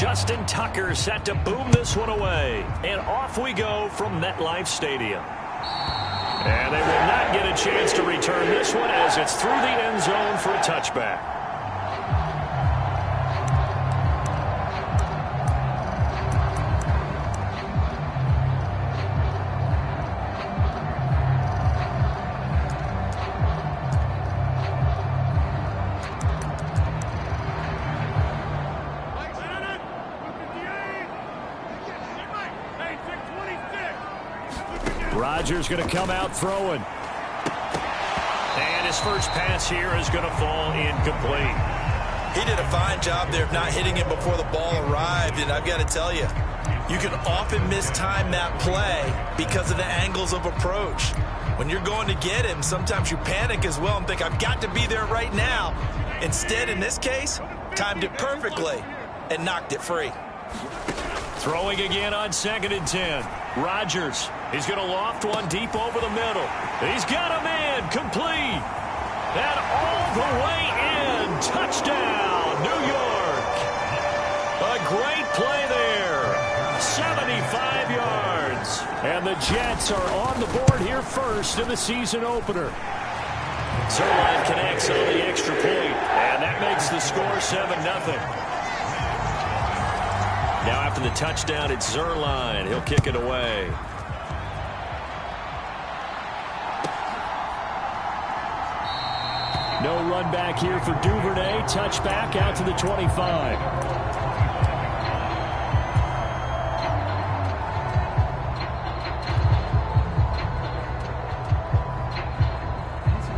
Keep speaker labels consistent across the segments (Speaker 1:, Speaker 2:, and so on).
Speaker 1: Justin Tucker set to boom this one away. And off we go from MetLife Stadium. And they will not get a chance to return this one as it's through the end zone for a touchback. Rodgers going to come out throwing. And his first pass here is going to fall incomplete.
Speaker 2: He did a fine job there of not hitting him before the ball arrived, and I've got to tell you, you can often mistime that play because of the angles of approach. When you're going to get him, sometimes you panic as well and think, I've got to be there right now. Instead, in this case, timed it perfectly and knocked it free.
Speaker 1: Throwing again on 2nd and 10. Rodgers, he's going to loft one deep over the middle. He's got a man complete. And all the way in. Touchdown, New York. A great play there. 75 yards. And the Jets are on the board here first in the season opener. Zuerlein connects on the extra point, and that makes the score 7-0. Now after the touchdown, it's Zuerlein. He'll kick it away. No run back here for Duvernay. Touchback out to the 25.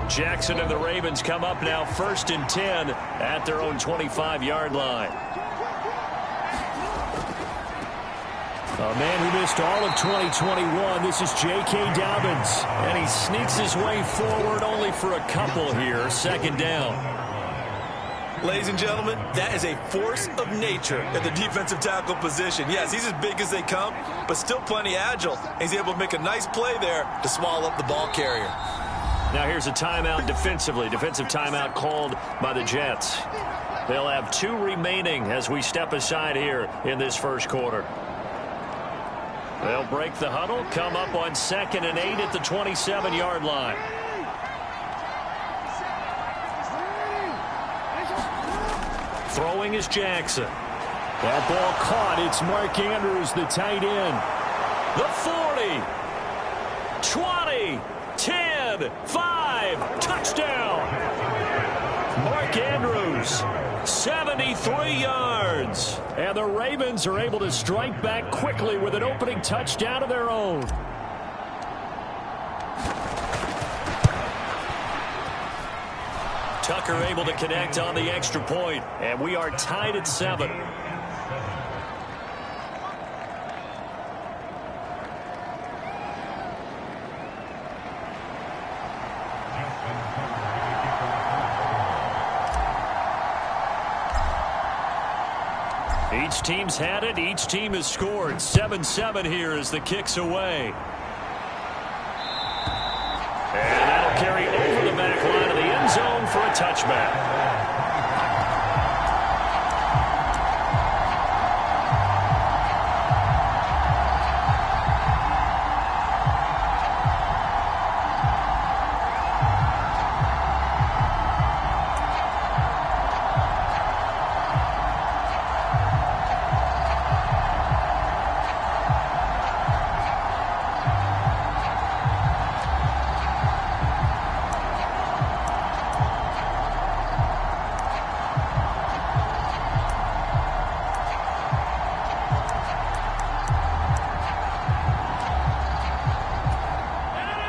Speaker 1: Jackson and the Ravens come up now 1st and 10 at their own 25-yard line. A man who missed all of 2021. This is J.K. Dobbins. And he sneaks his way forward only for a couple here. 2nd down.
Speaker 2: Ladies and gentlemen, that is a force of nature at the defensive tackle position. Yes, he's as big as they come, but still plenty agile. He's able to make a nice play there to swallow up the ball carrier.
Speaker 1: Now here's a timeout defensively. Defensive timeout called by the Jets. They'll have 2 remaining as we step aside here in this first quarter. They'll break the huddle, come up on 2nd and 8 at the 27-yard line. Throwing is Jackson. That ball caught. It's Mark Andrews, the tight end. The 40, 20, 10, 5, touchdown. Mark Andrews, 73 yards. And the Ravens are able to strike back quickly with an opening touchdown of their own. Tucker able to connect on the extra point, and we are tied at 7. Each team's had it. Each team has scored. 7-7 here as the kick's away. And that'll carry over the back line of the end zone for a touchback.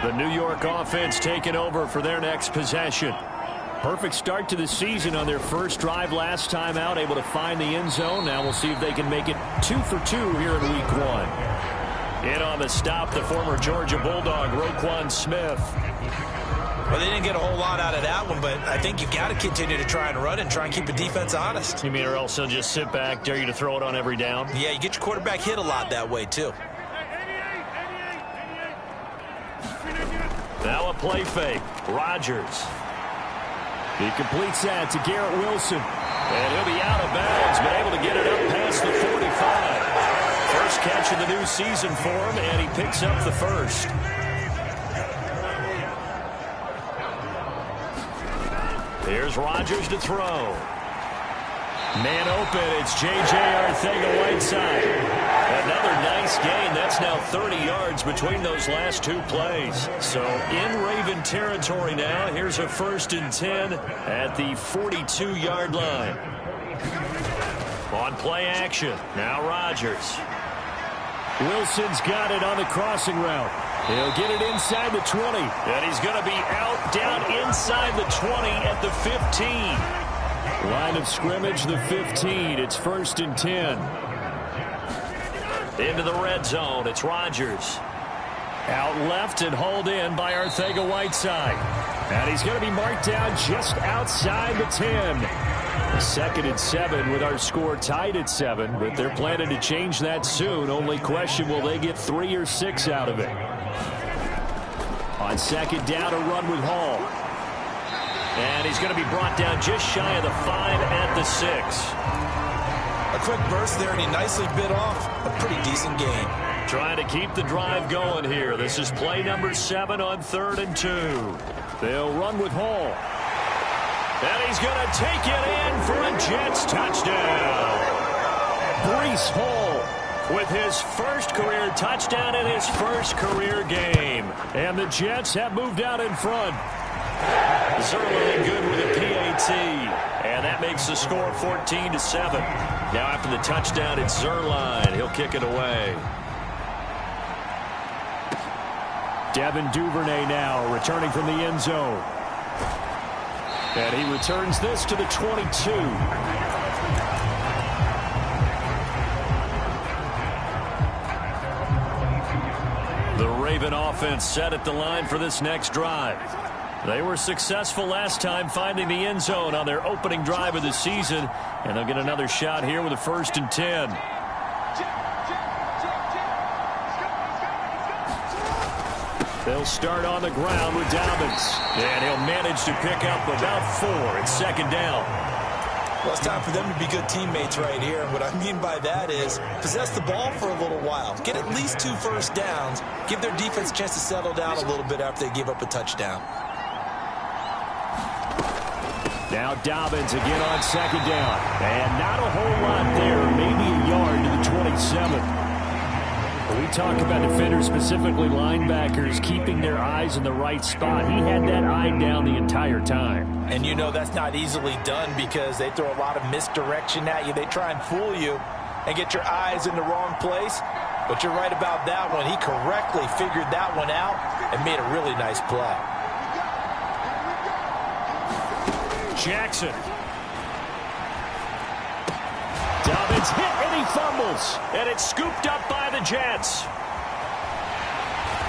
Speaker 1: The New York offense taking over for their next possession. Perfect start to the season on their first drive last time out, able to find the end zone. Now we'll see if they can make it 2 for 2 here in week 1. In on the stop, the former Georgia Bulldog, Roquan Smith.
Speaker 2: Well, they didn't get a whole lot out of that one, but I think you got to continue to try and run and try and keep the defense honest.
Speaker 1: You mean or else they'll just sit back, dare you to throw it on every down?
Speaker 2: Yeah, you get your quarterback hit a lot that way, too.
Speaker 1: Now a play fake. Rodgers. He completes that to Garrett Wilson. And he'll be out of bounds, but able to get it up past the 45. First catch of the new season for him, and he picks up the first. Here's Rodgers to throw. Man open, it's J.J. Arcega-Whiteside. Another nice gain. That's now 30 yards between those last two plays. So in Raven territory now. Here's a 1st and 10 at the 42-yard line. On play action, now Rodgers. Wilson's got it on the crossing route. He'll get it inside the 20. And he's going to be out down inside the 20 at the 15. Line of scrimmage, the 15. It's 1st and 10. Into the red zone. It's Rodgers. Out left and hauled in by Arcega-Whiteside. And he's going to be marked down just outside the 10. 2nd and 7 with our score tied at 7. But they're planning to change that soon. Only question, will they get 3 or 6 out of it? On 2nd down, a run with Hall. And he's going to be brought down just shy of the 5 at the 6.
Speaker 2: A quick burst there, and he nicely bit off a pretty decent gain.
Speaker 1: Trying to keep the drive going here. This is play number 7 on 3rd and 2. They'll run with Hall. And he's going to take it in for a Jets touchdown. Breece Hall with his first career touchdown in his first career game. And the Jets have moved out in front. Zuerlein good with a PAT, and that makes the score 14-7. Now after the touchdown, it's Zuerlein. He'll kick it away. Devin Duvernay now returning from the end zone. And he returns this to the 22. The Raven offense set at the line for this next drive. They were successful last time finding the end zone on their opening drive of the season, and they'll get another shot here with a 1st and 10. They'll start on the ground with Dobbins, and he'll manage to pick up about 4. It's 2nd down.
Speaker 2: Well, it's time for them to be good teammates right here. And what I mean by that is possess the ball for a little while. Get at least 2 first downs. Give their defense a chance to settle down a little bit after they give up a touchdown.
Speaker 1: Now Dobbins again on 2nd down. And not a whole lot there. Maybe a yard to the 27. We talk about defenders, specifically linebackers, keeping their eyes in the right spot. He had that eye down the entire time.
Speaker 2: And you know that's not easily done because they throw a lot of misdirection at you. They try and fool you and get your eyes in the wrong place. But you're right about that one. He correctly figured that one out and made a really nice play.
Speaker 1: Jackson. Dobbins hit and he fumbles. And it's scooped up by the Jets.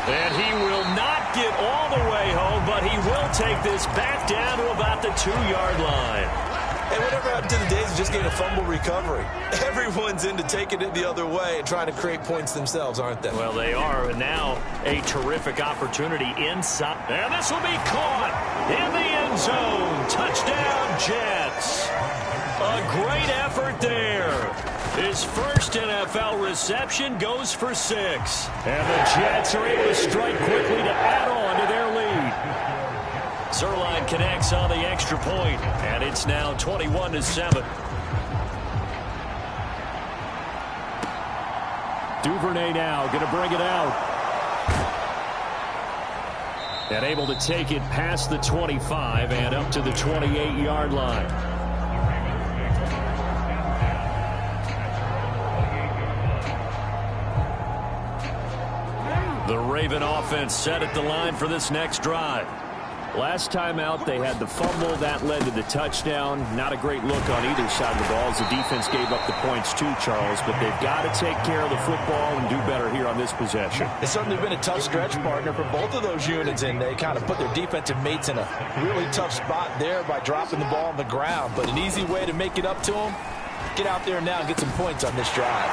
Speaker 1: And he will not get all the way home, but he will take this back down to about the 2-yard line.
Speaker 2: And whatever happened to the days of just getting a fumble recovery? Everyone's into taking it the other way and trying to create points themselves, aren't they?
Speaker 1: Well, they are, and now a terrific opportunity inside. And this will be caught in the end zone. Touchdown, Jets. A great effort there. His first NFL reception goes for 6. And the Jets are able to strike quickly to add on to their lead. Zuerlein connects on the extra point, and it's now 21-7. Duvernay now going to bring it out. And able to take it past the 25 and up to the 28-yard line. The Raven offense set at the line for this next drive. Last time out, they had the fumble. That led to the touchdown. Not a great look on either side of the ball as the defense gave up the points too, Charles. But they've got to take care of the football and do better here on this possession.
Speaker 2: It's certainly been a tough stretch, partner, for both of those units, and they kind of put their defensive mates in a really tough spot there by dropping the ball on the ground. But an easy way to make it up to them, get out there now and get some points on this drive.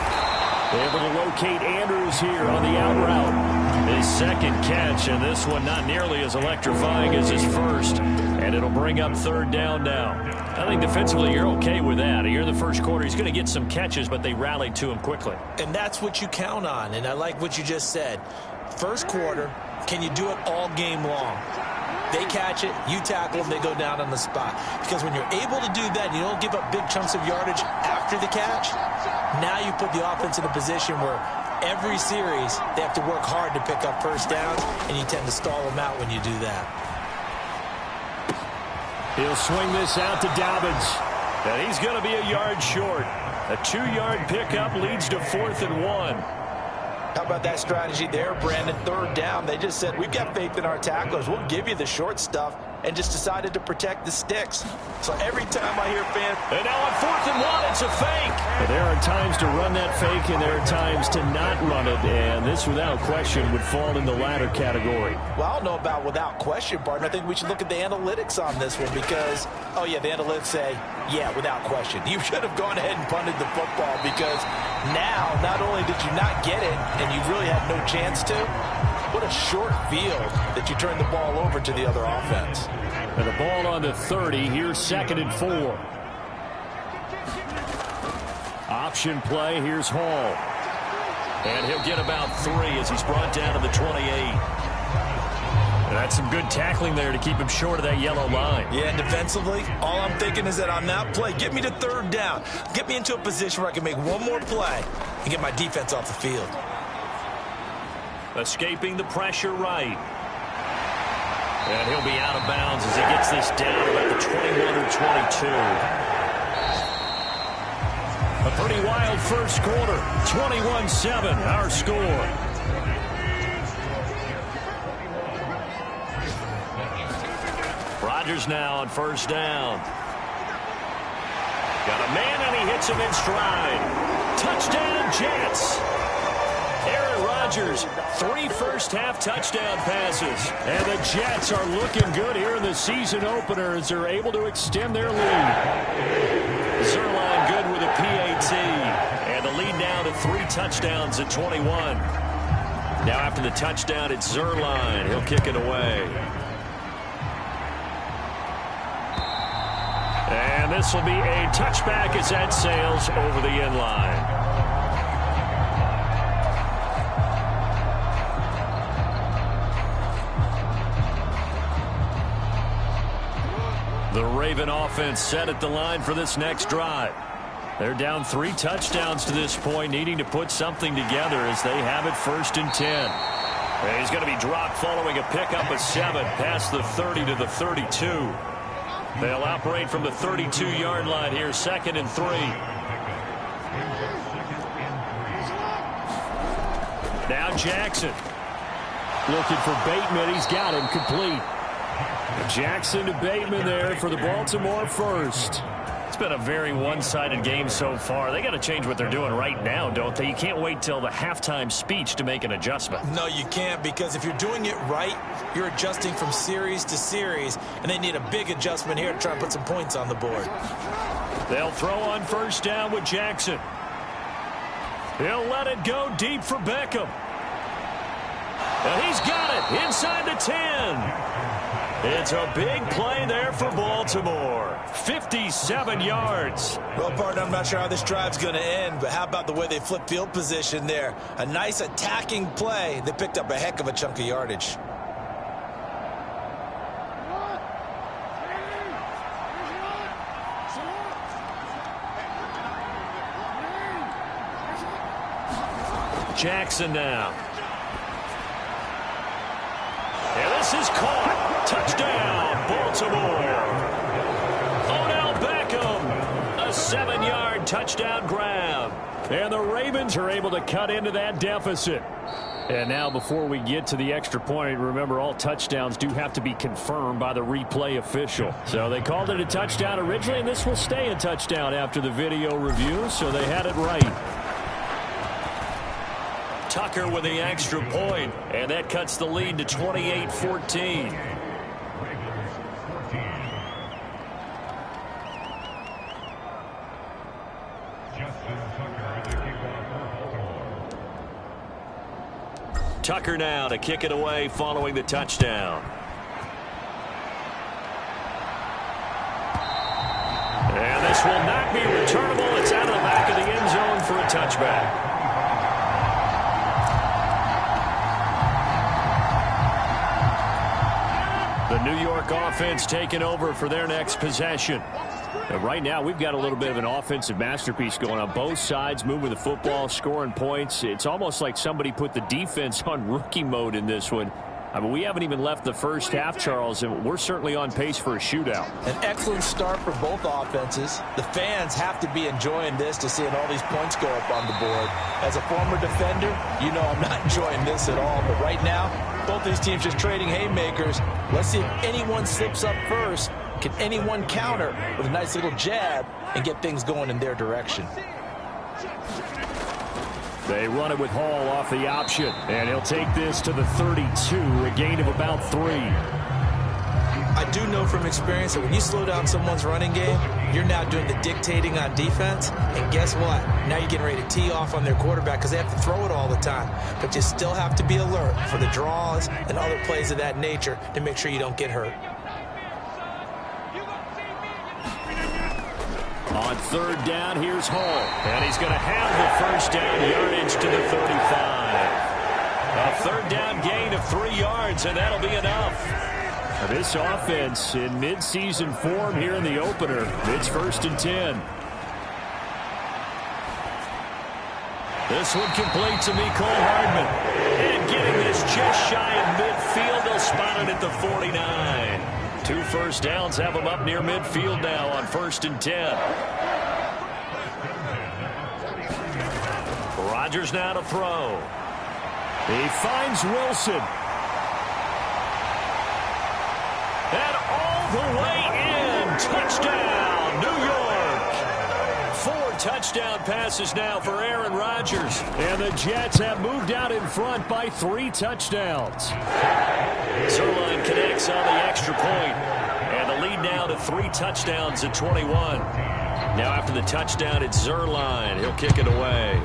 Speaker 1: Able to locate Andrews here on the out route. His second catch, and this one not nearly as electrifying as his first. And it'll bring up third down now. I think defensively you're okay with that. Here in the first quarter, he's going to get some catches, but they rallied to him quickly.
Speaker 2: And that's what you count on, and I like what you just said. First quarter, can you do it all game long? They catch it, you tackle them, they go down on the spot. Because when you're able to do that, you don't give up big chunks of yardage after the catch, now you put the offense in a position where every series they have to work hard to pick up first downs, and you tend to stall them out when you do that.
Speaker 1: He'll swing this out to Dobbins, and he's going to be a yard short. A 2-yard pickup leads to 4th and 1.
Speaker 2: How about that strategy there, Brandon? Third down, they just said, we've got faith in our tacklers. We'll give you the short stuff, and just decided to protect the sticks. So every time I hear fans...
Speaker 1: And now on 4th and 1, it's a fake. But there are times to run that fake, and there are times to not run it, and this, without question, would fall in the latter category.
Speaker 2: Well, I don't know about without question, partner. I think we should look at the analytics on this one because, oh, yeah, the analytics say, yeah, without question. You should have gone ahead and punted the football because now, not only did you not get it, and you really had no chance to, what a short field that you turned the ball over to the other offense.
Speaker 1: And the ball on the 30. Here's 2nd and 4. Option play. Here's Hall. And he'll get about 3 as he's brought down to the 28. And that's some good tackling there to keep him short of that yellow line.
Speaker 2: Yeah, and defensively, all I'm thinking is that on that play, get me to third down. Get me into a position where I can make one more play and get my defense off the field.
Speaker 1: Escaping the pressure right. And he'll be out of bounds as he gets this down about the 21 or 22. A pretty wild first quarter. 21-7, our score. Rodgers now on first down. Got a man, and he hits him in stride. Touchdown, Jets. Aaron Rodgers, 3 first-half touchdown passes. And the Jets are looking good here in the season opener as they're able to extend their lead. Zuerlein good with a PAT. And the lead now to 3 touchdowns at 21. Now after the touchdown, it's Zuerlein. He'll kick it away. And this will be a touchback as that sails over the end line. The Raven offense set at the line for this next drive. They're down 3 touchdowns to this point, needing to put something together as they have it 1st and 10. And he's going to be dropped following a pickup of 7 past the 30 to the 32. They'll operate from the 32-yard line here, 2nd and 3. Now Jackson. Looking for Bateman. He's got him complete. Jackson to Bateman there for the Baltimore first. It's been a very one-sided game so far. They got to change what they're doing right now, don't they? You can't wait till the halftime speech to make an adjustment.
Speaker 2: No, you can't, because if you're doing it right, you're adjusting from series to series, and they need a big adjustment here to try and put some points on the board.
Speaker 1: They'll throw on first down with Jackson. He'll let it go deep for Beckham. And he's got it inside the 10. It's a big play there for Baltimore. 57 yards.
Speaker 2: Well, partner, I'm not sure how this drive's going to end, but how about the way they flip field position there? A nice attacking play. They picked up a heck of a chunk of yardage.
Speaker 1: Jackson now. And this is caught. Touchdown, Baltimore. Odell Beckham, a 7-yard touchdown grab. And the Ravens are able to cut into that deficit. And now before we get to the extra point, remember all touchdowns do have to be confirmed by the replay official. So they called it a touchdown originally, and this will stay a touchdown after the video review, so they had it right. Tucker with the extra point, and that cuts the lead to 28-14. Tucker now to kick it away following the touchdown. And this will not be returnable. It's out of the back of the end zone for a touchback. The New York offense taking over for their next possession. And right now, we've got a little bit of an offensive masterpiece going on. Both sides moving the football, scoring points. It's almost like somebody put the defense on rookie mode in this one. I mean, we haven't even left the first half, Charles, and we're certainly on pace for a shootout.
Speaker 2: An excellent start for both offenses. The fans have to be enjoying this to seeing all these points go up on the board. As a former defender, you know I'm not enjoying this at all. But right now, both these teams just trading haymakers. Let's see if anyone slips up first. Can anyone counter with a nice little jab and get things going in their direction?
Speaker 1: They run it with Hall off the option, and he'll take this to the 32, a gain of about 3.
Speaker 2: I do know from experience that when you slow down someone's running game, you're now doing the dictating on defense, and guess what? Now you're getting ready to tee off on their quarterback because they have to throw it all the time. But you still have to be alert for the draws and other plays of that nature to make sure you don't get hurt.
Speaker 1: On third down, here's Hall. And he's going to have the first down, yardage to the 35. A third down gain of 3 yards, and that'll be enough. This offense in midseason form here in the opener. It's 1st and 10. This one complete to Mecole Hardman. And getting this just shy of midfield. They'll spot it at the 49. 2 first downs have them up near midfield now on 1st and 10. Rodgers now to throw. He finds Wilson. And all the way in. Touchdown, New York. 4 touchdown passes now for Aaron Rodgers. And the Jets have moved out in front by 3 touchdowns. Zuerlein connects on the extra point. And the lead now to 3 touchdowns at 21. Now after the touchdown, it's Zuerlein. He'll kick it away.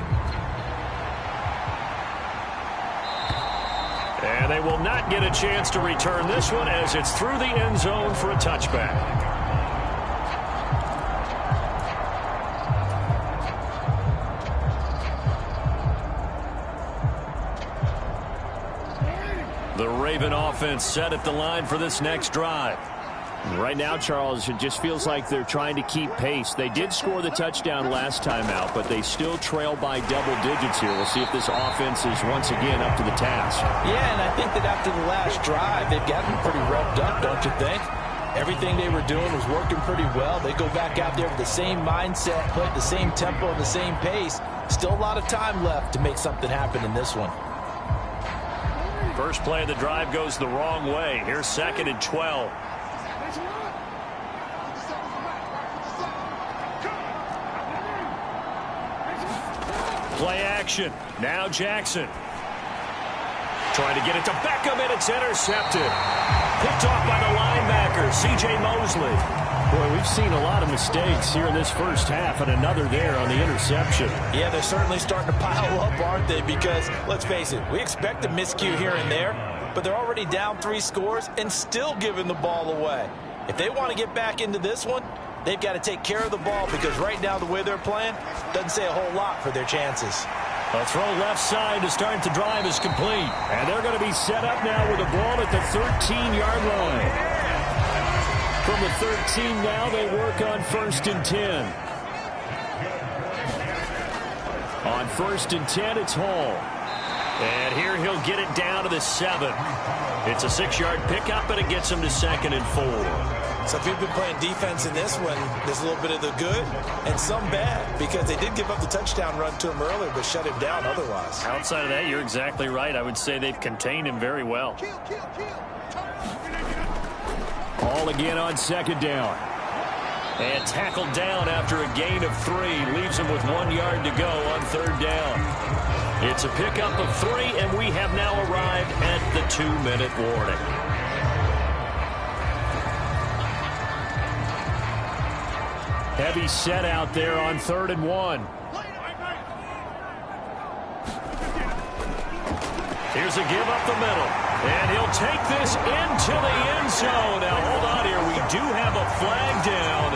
Speaker 1: And they will not get a chance to return this one as it's through the end zone for a touchback. The Raven offense set at the line for this next drive. Right now, Charles, it just feels like they're trying to keep pace. They did score the touchdown last time out, but they still trail by double digits here. We'll see if this offense is once again up to the task.
Speaker 2: Yeah, and I think that after the last drive, they've gotten pretty revved up, don't you think? Everything they were doing was working pretty well. They go back out there with the same mindset, play at the same tempo and the same pace. Still a lot of time left to make something happen in this one.
Speaker 1: First play of the drive goes the wrong way. Here's 2nd and 12. Play action. Now Jackson. Trying to get it to Beckham, and it's intercepted. Picked off by the linebacker, C.J. Mosley. Boy, we've seen a lot of mistakes here in this first half, and another there on the interception.
Speaker 2: Yeah, they're certainly starting to pile up, aren't they? Because, let's face it, we expect a miscue here and there, but they're already down 3 scores and still giving the ball away. If they want to get back into this one, they've got to take care of the ball because right now the way they're playing doesn't say a whole lot for their chances.
Speaker 1: A throw left side to start the drive is complete. And they're going to be set up now with the ball at the 13-yard line. From the 13 now, they work on 1st and 10. On 1st and 10, it's Hall. And here he'll get it down to the 7. It's a 6-yard pickup, and it gets him to 2nd and 4.
Speaker 2: So if you've been playing defense in this one, there's a little bit of the good and some bad because they did give up the touchdown run to him earlier but shut him down otherwise.
Speaker 1: Outside of that, you're exactly right. I would say they've contained him very well. Ball again on 2nd down. And tackled down after a gain of 3. Leaves him with 1 yard to go on 3rd down. It's a pickup of 3, and we have now arrived at the 2-minute warning. Heavy set out there on 3rd and 1. Here's a give up the middle. And he'll take this into the end zone. Now, hold on here. We do have a flag down.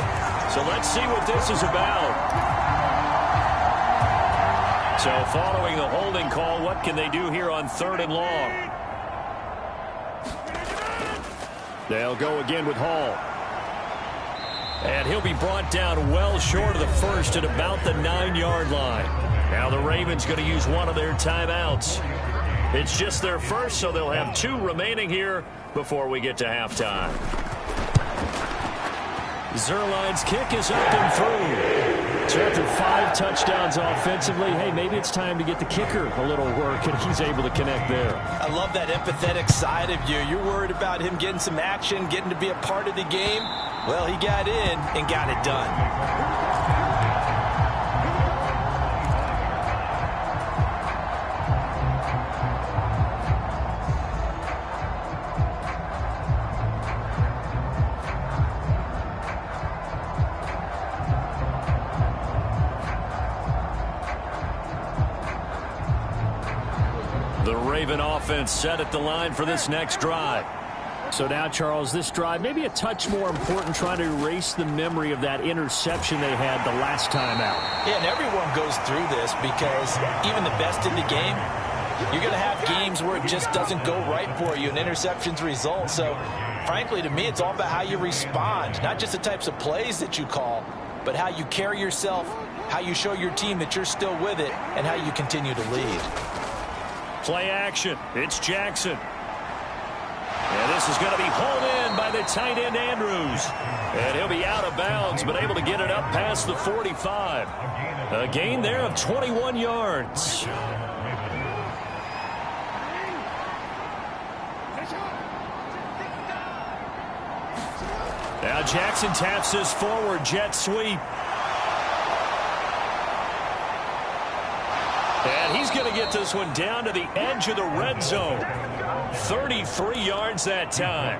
Speaker 1: So let's see what this is about. So following the holding call, what can they do here on 3rd and long? They'll go again with Hall. And he'll be brought down well short of the first at about the 9-yard line. Now the Ravens going to use one of their timeouts. It's just their first, so they'll have 2 remaining here before we get to halftime. Zuerlein's kick is up and through. So after 5 touchdowns offensively, hey, maybe it's time to get the kicker a little work, and he's able to connect there.
Speaker 2: I love that empathetic side of you. You're worried about him getting some action, getting to be a part of the game. Well, he got in and got it done.
Speaker 1: The Raven offense set at the line for this next drive.
Speaker 3: So now, Charles, this drive maybe a touch more important, trying to erase the memory of that interception they had the last time out.
Speaker 2: Yeah, and everyone goes through this because even the best in the game, you're going to have games where it just doesn't go right for you and interceptions result. So, frankly, to me, it's all about how you respond, not just the types of plays that you call, but how you carry yourself, how you show your team that you're still with it, and how you continue to lead.
Speaker 1: Play action. It's Jackson. And this is going to be hauled in by the tight end Andrews. And he'll be out of bounds, but able to get it up past the 45. A gain there of 21 yards. Now Jackson taps this forward jet sweep. And he's going to get this one down to the edge of the red zone. 33 yards that time.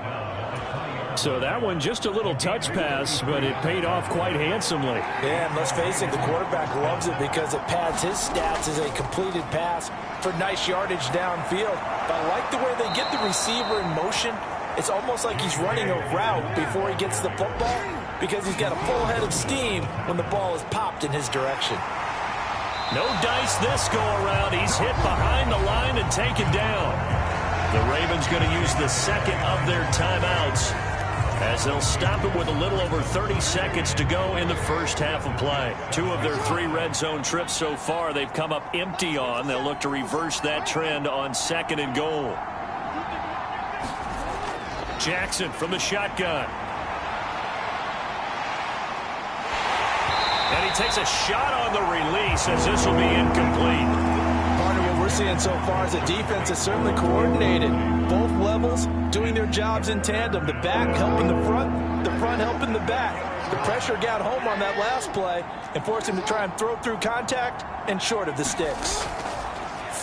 Speaker 3: So that one just a little touch pass, but it paid off quite handsomely.
Speaker 2: Yeah, and let's face it, the quarterback loves it because it pads his stats as a completed pass for nice yardage downfield. But I like the way they get the receiver in motion. It's almost like he's running a route before he gets the football because he's got a full head of steam when the ball is popped in his direction.
Speaker 1: No dice this go-around. He's hit behind the line and taken down. The Ravens going to use the second of their timeouts as they'll stop it with a little over 30 seconds to go in the first half of play. 2 of their 3 red zone trips so far they've come up empty on. They'll look to reverse that trend on 2nd and goal. Jackson from the shotgun. And he takes a shot on the release as this will be incomplete.
Speaker 2: Partner, what we're seeing so far is the defense is certainly coordinated. Both levels doing their jobs in tandem. The back helping the front helping the back. The pressure got home on that last play and forced him to try and throw through contact and short of the sticks.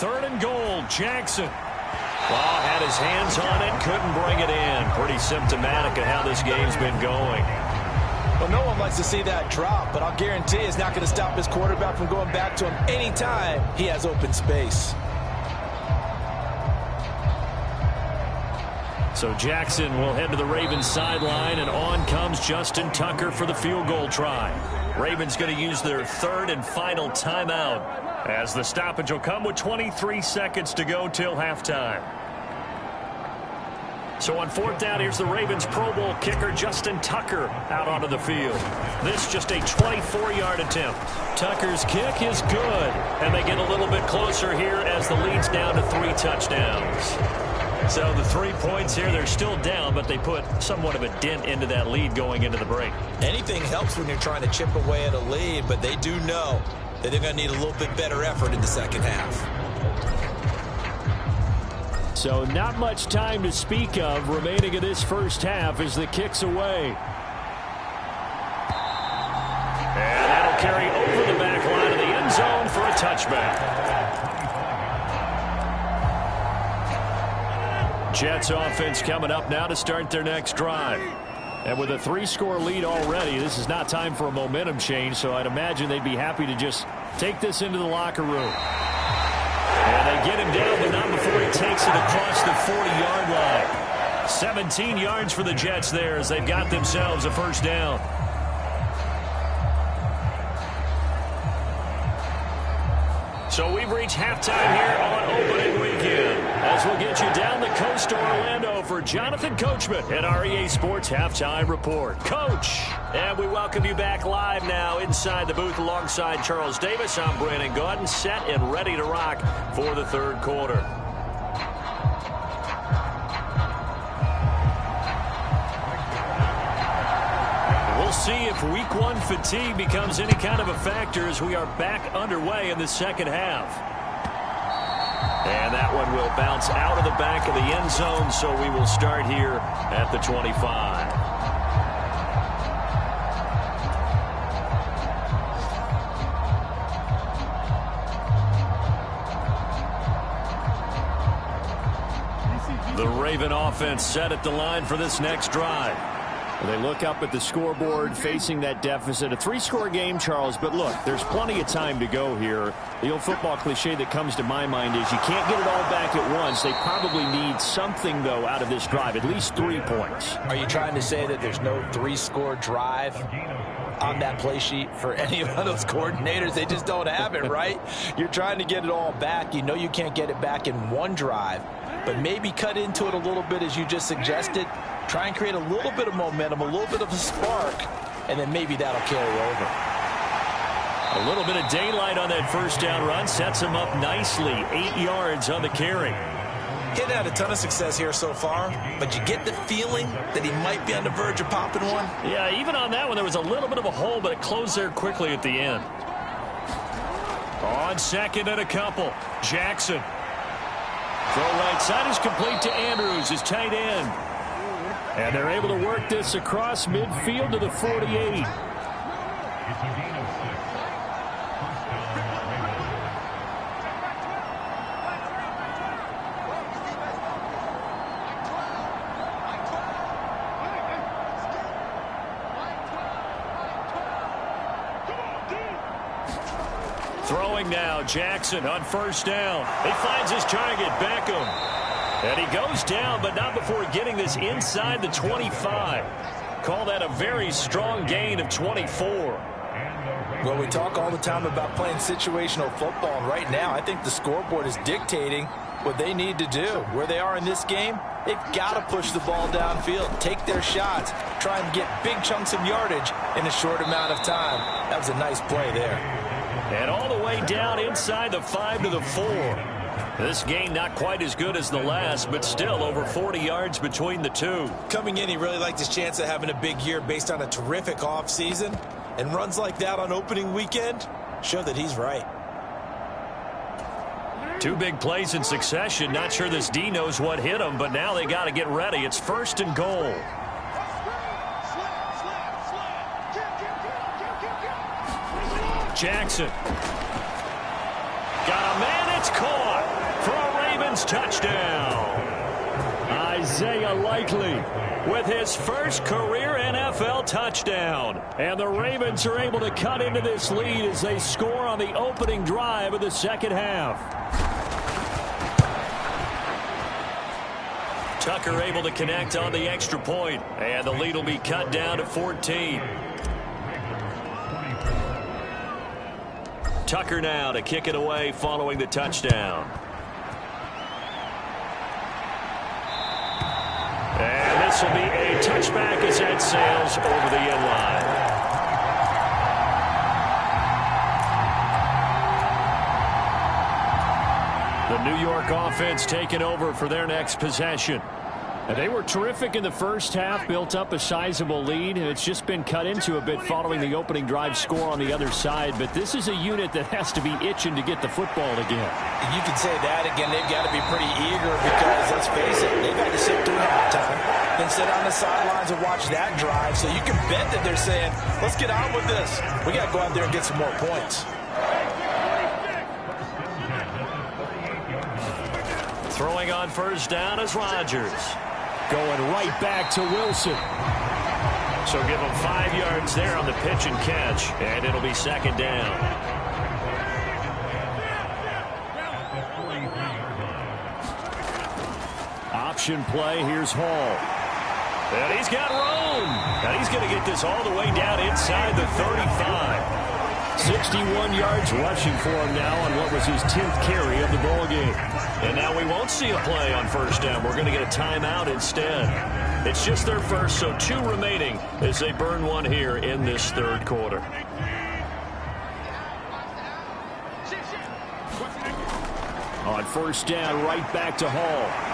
Speaker 1: 3rd and goal, Jackson. Well, had his hands on it, couldn't bring it in. Pretty symptomatic of how this game's been going.
Speaker 2: Well, no one likes to see that drop, but I'll guarantee it's not going to stop his quarterback from going back to him anytime he has open space.
Speaker 1: So Jackson will head to the Ravens sideline, and on comes Justin Tucker for the field goal try. Ravens going to use their 3rd and final timeout as the stoppage will come with 23 seconds to go till halftime. So on 4th down, here's the Ravens Pro Bowl kicker Justin Tucker out onto the field. This just a 24-yard attempt. Tucker's kick is good, and they get a little bit closer here as the lead's down to 3 touchdowns. So the 3 points here, they're still down, but they put somewhat of a dent into that lead going into the break.
Speaker 2: Anything helps when you're trying to chip away at a lead, but they do know that they're going to need a little bit better effort in the second half.
Speaker 3: So not much time to speak of remaining in this first half as the kick's away.
Speaker 1: And that'll carry over the back line of the end zone for a touchback. Jets offense coming up now to start their next drive. And with a 3-score lead already, this is not time for a momentum change, so I'd imagine they'd be happy to just take this into the locker room. And they get him down, but not before he takes it across the 40-yard line. 17 yards for the Jets there as they've got themselves a first down. So we've reached halftime here on opening weekend, as we'll get you down the coast to Orlando for Jonathan Coachman at our EA Sports Halftime Report. Coach, and we welcome you back live now inside the booth alongside Charles Davis. I'm Brandon Gaudin, set and ready to rock for the third quarter. See if week one fatigue becomes any kind of a factor as we are back underway in the second half. And that one will bounce out of the back of the end zone, so we will start here at the 25. The Raven offense set at the line for this next drive.
Speaker 3: They look up at the scoreboard facing that deficit. A three-score game, Charles, but look, there's plenty of time to go here. The old football cliche that comes to my mind is you can't get it all back at once. They probably need something, though, out of this drive, at least 3 points.
Speaker 2: Are you trying to say that there's no three-score drive on that play sheet for any of those coordinators? They just don't have it, right? You're trying to get it all back. You know you can't get it back in one drive, but maybe cut into it a little bit as you just suggested. Try and create a little bit of momentum, a little bit of a spark, and then maybe that'll carry over.
Speaker 1: A little bit of daylight on that first down run sets him up nicely. 8 yards on the carry.
Speaker 2: He's had a ton of success here so far, but you get the feeling that he might be on the verge of popping one.
Speaker 1: Yeah, even on that one, there was a little bit of a hole, but it closed there quickly at the end. On second and a couple, Jackson. Throw right side is complete to Andrews, his tight end. And they're able to work this across midfield to the 48. Throwing now, Jackson on first down. He finds his target, Beckham. And he goes down, but not before getting this inside the 25. Call that a very strong gain of 24.
Speaker 2: Well, we talk all the time about playing situational football, and right now I think the scoreboard is dictating what they need to do. Where they are in this game, they've got to push the ball downfield, take their shots, try and get big chunks of yardage in a short amount of time. That was a nice play there.
Speaker 1: And all the way down inside the 5 to the 4. This game not quite as good as the last, but still over 40 yards between the two. Coming in, he really liked his chance of having a big year based on a terrific offseason. And runs like that on opening weekend show that he's right. 2 big plays in succession. Not sure this D knows what hit him, but now they got to get ready. It's first and goal. Jackson. Got a man, it's caught for a Ravens touchdown. Isaiah Likely with his first career NFL touchdown. And the Ravens are able to cut into this lead as they score on the opening drive of the second half. Tucker able to connect on the extra point, and the lead will be cut down to 14. Tucker now to kick it away following the touchdown. And this will be a touchback as that sails over the end line. The New York offense taking over for their next possession. And they were terrific in the first half, built up a sizable lead, and it's just been cut into a bit following the opening drive score on the other side. But this is a unit that has to be itching to get the football again.
Speaker 2: You can say that again. They've got to be pretty eager because, let's face it, they've had to sit through halftime, then sit on the sidelines and watch that drive. So you can bet that they're saying, let's get on with this. We got to go out there and get some more points. Throwing on first down is Rodgers.
Speaker 3: Going right back to Wilson.
Speaker 1: So give him 5 yards there on the pitch and catch, and it'll be second down.
Speaker 3: option play. Here's Hall.
Speaker 1: And he's got room. And he's going to get this all the way down inside the 35.
Speaker 3: 61 yards rushing for him now on what was his 10th carry of the ball game.
Speaker 1: And now we won't see a play on first down. We're going to get a timeout instead. It's just their first, so 2 remaining as they burn one here in this third quarter.
Speaker 3: On first down, right back to Hall.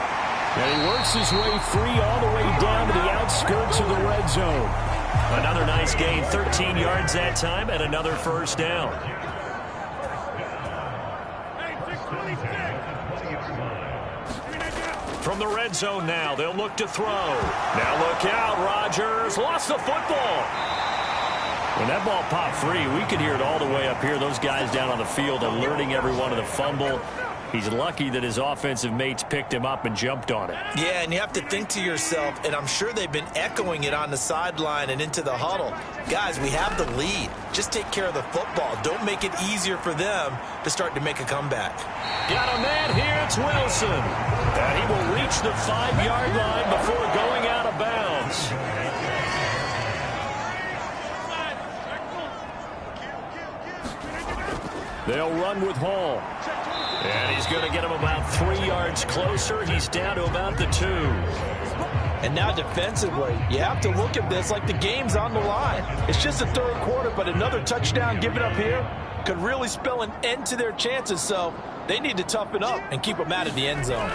Speaker 3: And he works his way free all the way down to the outskirts of the red zone.
Speaker 1: Another nice gain, 13 yards that time, and another first down. From the red zone now, they'll look to throw. Now look out, Rodgers lost the football. When that ball popped free, we could hear it all the way up here. Those guys down on the field alerting everyone of the fumble. He's lucky that his offensive mates picked him up and jumped on it.
Speaker 2: Yeah, and you have to think to yourself, and I'm sure they've been echoing it on the sideline and into the huddle. Guys, we have the lead. Just take care of the football. Don't make it easier for them to start to make a comeback.
Speaker 1: Got a man here. It's Wilson. And he will reach the 5-yard line before going out of bounds.
Speaker 3: They'll run with Hall.
Speaker 1: And he's going to get him about 3 yards closer. He's down to about the 2.
Speaker 2: And now defensively, you have to look at this like the game's on the line. It's just the third quarter, but another touchdown given up here could really spell an end to their chances. So they need to toughen up and keep them out of the end zone.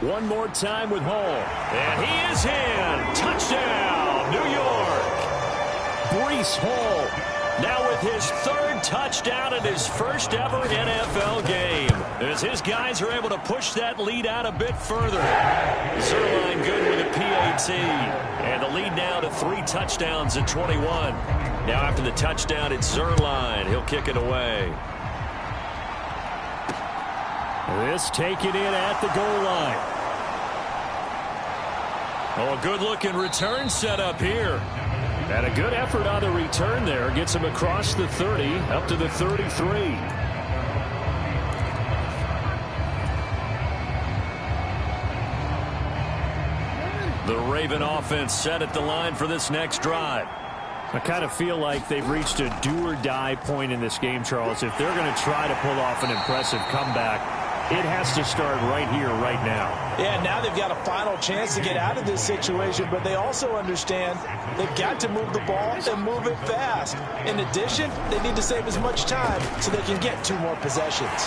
Speaker 3: One more time with Hall.
Speaker 1: And he is in. Touchdown, New York.
Speaker 3: Breece Hall now with his 3rd touchdown in his first ever NFL game, as his guys are able to push that lead out a bit further. Zuerlein good with a PAT, and the lead now to 3 touchdowns at 21. Now after the touchdown, it's Zuerlein. He'll kick it away. This taken in at the goal line.
Speaker 1: Oh, a good-looking return set up here.
Speaker 3: And a good effort on the return there. Gets him across the 30, up to the 33.
Speaker 1: The Raven offense set at the line for this next drive.
Speaker 3: I kind of feel like they've reached a do-or-die point in this game, Charles. If they're going to try to pull off an impressive comeback, it has to start right here, right now.
Speaker 2: Yeah, now they've got a final chance to get out of this situation, but they also understand they've got to move the ball and move it fast. In addition, they need to save as much time so they can get 2 more possessions.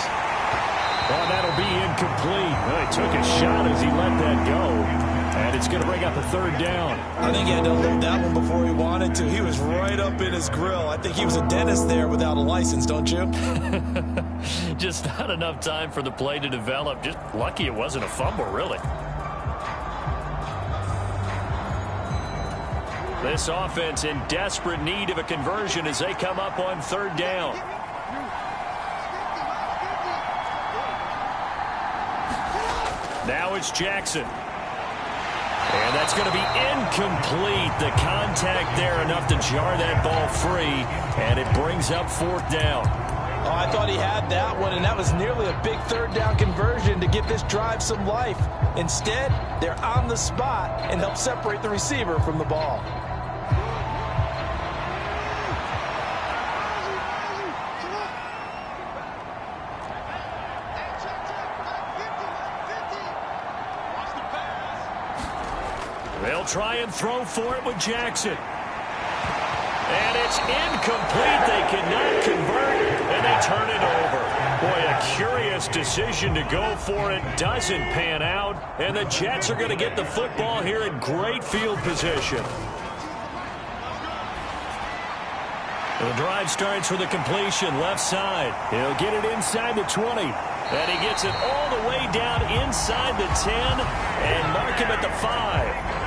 Speaker 3: Oh, that'll be incomplete. Well, he took a shot as he let that go. And it's going to bring up a 3rd down.
Speaker 2: I think he had to load that one before he wanted to. He was right up in his grill. I think he was a dentist there without a license, don't you?
Speaker 1: Just not enough time for the play to develop. Just lucky it wasn't a fumble, really. This offense in desperate need of a conversion as they come up on 3rd down. Now it's Jackson. And that's going to be incomplete. The contact there enough to jar that ball free, and it brings up 4th down.
Speaker 2: Oh, I thought he had that one, and that was nearly a big 3rd down conversion to give this drive some life. Instead, they're on the spot and help separate the receiver from the ball.
Speaker 1: They'll try and throw for it with Jackson. And it's incomplete. They cannot convert, and they turn it over. Boy, a curious decision to go for it. Doesn't pan out, and the Jets are going to get the football here in great field position. The drive starts with a completion left side.
Speaker 3: He'll get it inside the 20.
Speaker 1: And he gets it all the way down inside the 10 and mark him at the 5.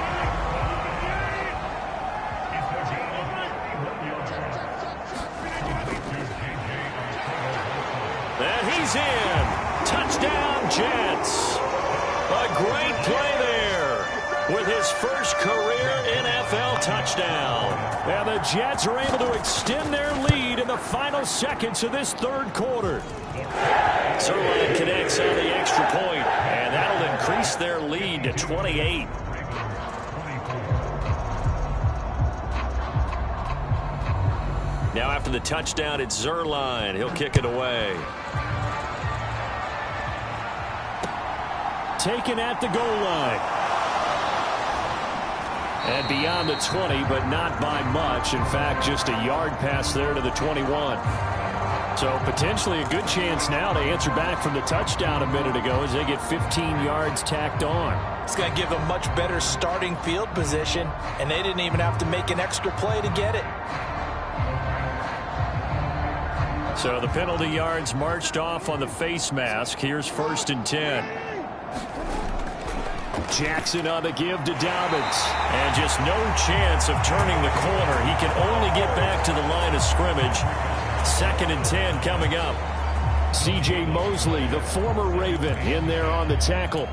Speaker 1: And he's in. Touchdown, Jets. A great play there with his first career NFL touchdown.
Speaker 3: And the Jets are able to extend their lead in the final seconds of this 3rd quarter.
Speaker 1: Zuerlein connects on the extra point, and that'll increased their lead to 28. Now after the touchdown, it's Zuerlein. He'll kick it away.
Speaker 3: Taken at the goal line. And beyond the 20, but not by much. In fact, just a yard pass there to the 21. So potentially a good chance now to answer back from the touchdown a minute ago as they get 15 yards tacked on.
Speaker 2: It's going to give them much better starting field position, and they didn't even have to make an extra play to get it.
Speaker 1: So the penalty yards marched off on the face mask. Here's 1st and 10.
Speaker 3: Jackson on the give to Dobbins.
Speaker 1: And just no chance of turning the corner. He can only get back to the line of scrimmage. 2nd and 10 coming up.
Speaker 3: C.J. Mosley, the former Raven, in there on the tackle.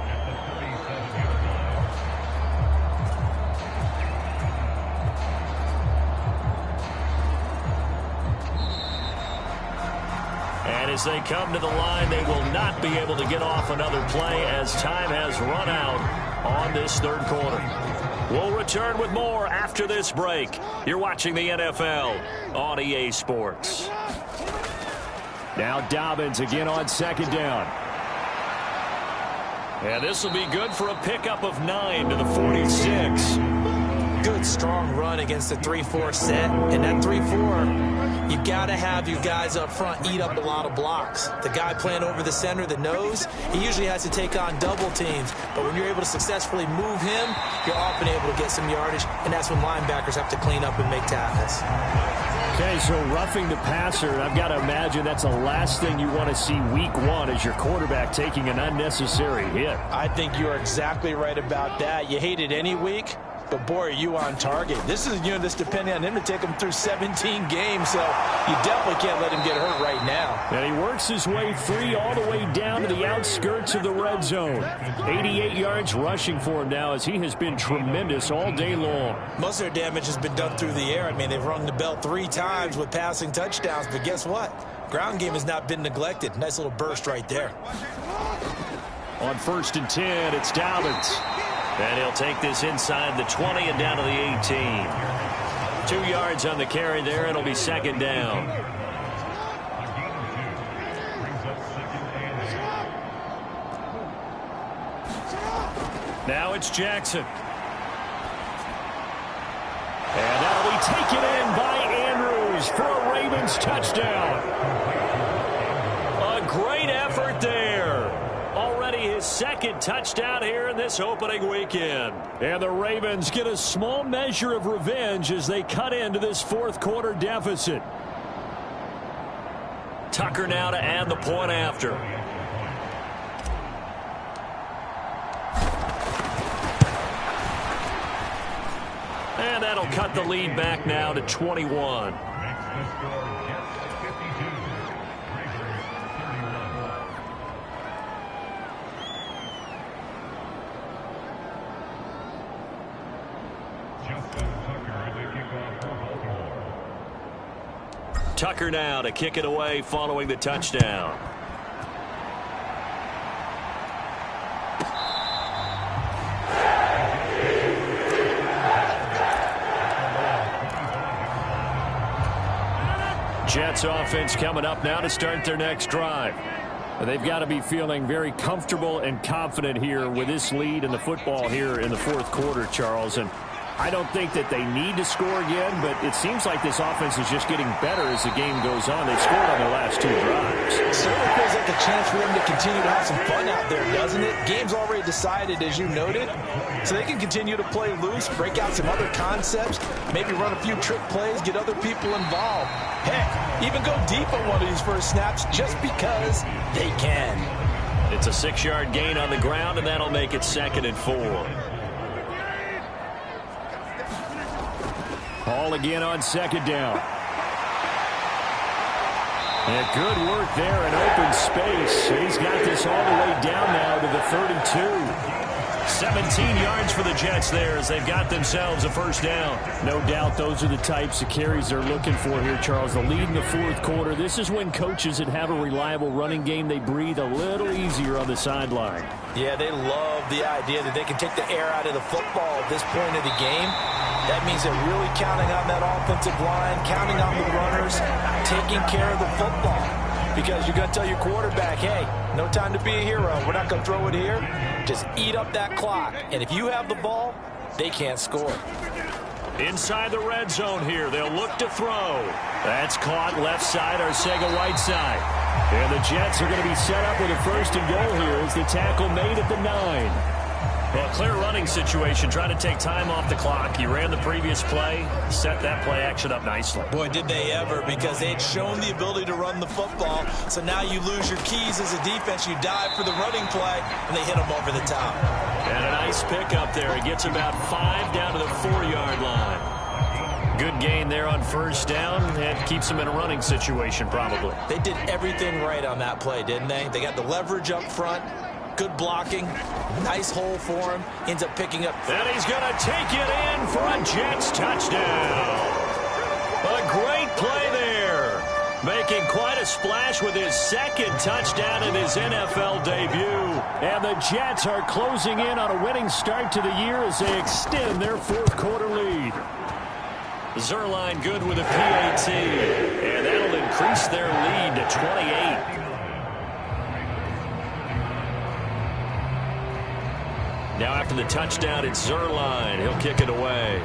Speaker 1: And as they come to the line, they will not be able to get off another play as time has run out on this 3rd quarter. We'll return with more after this break. You're watching the NFL on EA Sports.
Speaker 3: Now Dobbins again on 2nd down.
Speaker 1: And this will be good for a pickup of 9 to the 46.
Speaker 2: Good, strong run against the 3-4 set. And that 3-4, you got to have your guys up front eat up a lot of blocks. The guy playing over the center, the nose, he usually has to take on double teams. But when you're able to successfully move him, you're often able to get some yardage. And that's when linebackers have to clean up and make tackles.
Speaker 3: Okay, so roughing the passer, I've got to imagine that's the last thing you want to see week 1 as your quarterback taking an unnecessary hit.
Speaker 2: I think you're exactly right about that. You hate it any week, but boy, are you on target. This is a unit that's depending on him to take him through 17 games, so you definitely can't let him get hurt right now.
Speaker 3: And he works his way free all the way down to the outskirts of the red zone. 88 yards rushing for him now as he has been tremendous all day long.
Speaker 2: Most of their damage has been done through the air. I mean, they've rung the bell 3 times with passing touchdowns, but guess what? Ground game has not been neglected. Nice little burst right there.
Speaker 3: On 1st and 10, it's Dobbins.
Speaker 1: And he'll take this inside the 20 and down to the 18. 2 yards on the carry there. It'll be 2nd down. Now it's Jackson.
Speaker 3: And that'll be taken in by Andrews for a Ravens touchdown.
Speaker 1: A great effort there. Already his 2nd touchdown here in this opening weekend.
Speaker 3: And the Ravens get a small measure of revenge as they cut into this 4th quarter deficit.
Speaker 1: Tucker now to add the point after. And that'll cut the lead back now to 21. Tucker now to kick it away following the touchdown. Jets offense coming up now to start their next drive. They've got to be feeling very comfortable and confident here with this lead in the football here in the 4th quarter, Charles. And I don't think that they need to score again, but it seems like this offense is just getting better as the game goes on. They've scored on their last 2 drives.
Speaker 2: It certainly feels like a chance for them to continue to have some fun out there, doesn't it? Game's already decided, as you noted, so they can continue to play loose, break out some other concepts, maybe run a few trick plays, get other people involved. Heck, even go deep on one of these first snaps just because they can.
Speaker 1: It's a 6-yard gain on the ground, and that'll make it 2nd and 4.
Speaker 3: Hall again on 2nd down. And good work there in open space. He's got this all the way down now to the 32.
Speaker 1: 17 yards for the Jets there as they've got themselves a first down.
Speaker 3: No doubt those are the types of carries they're looking for here, Charles. The lead in the fourth quarter. This is when coaches that have a reliable running game, they breathe a little easier on the sideline.
Speaker 2: Yeah, they love the idea that they can take the air out of the football at this point of the game. That means they're really counting on that offensive line, counting on the runners, taking care of the football. Because you're going to tell your quarterback, hey, no time to be a hero. We're not going to throw it here. Just eat up that clock. And if you have the ball, they can't score.
Speaker 1: Inside the red zone here, they'll look to throw. That's caught left side, Arcega-Whiteside. And the Jets are going to be set up with a first and goal here as the tackle made at the 9. Well, clear running situation, trying to take time off the clock. You ran the previous play, set that play action up nicely.
Speaker 2: Boy, did they ever, because they'd shown the ability to run the football. So now you lose your keys as a defense. You dive for the running play, and they hit them over the top.
Speaker 1: And a nice pickup there. He gets about 5 down to the 4-yard line. Good gain there on first down, and keeps them in a running situation probably.
Speaker 2: They did everything right on that play, didn't they? They got the leverage up front. Good blocking. Nice hole for him. Ends up picking up.
Speaker 1: And he's going to take it in for a Jets touchdown. A great play there. Making quite a splash with his second touchdown in his NFL debut.
Speaker 3: And the Jets are closing in on a winning start to the year as they extend their fourth quarter lead.
Speaker 1: Zuerlein good with a PAT. And that'll increase their lead to 28. Now after the touchdown, it's Zuerlein. He'll kick it away.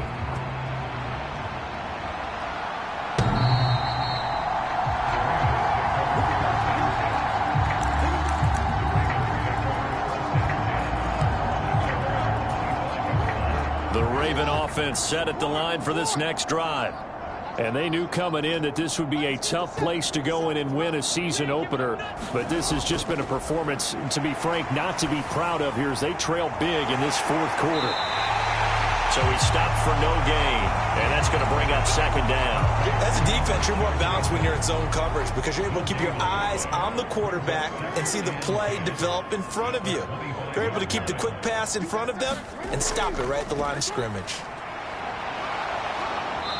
Speaker 1: The Raven offense set at the line for this next drive.
Speaker 3: And they knew coming in that this would be a tough place to go in and win a season opener. But this has just been a performance, to be frank, not to be proud of here as they trail big in this fourth quarter.
Speaker 1: So he stopped for no gain, and that's going to bring up second down.
Speaker 2: As a defense, you're more balanced when you're in zone coverage because you're able to keep your eyes on the quarterback and see the play develop in front of you. You're able to keep the quick pass in front of them and stop it right at the line of scrimmage.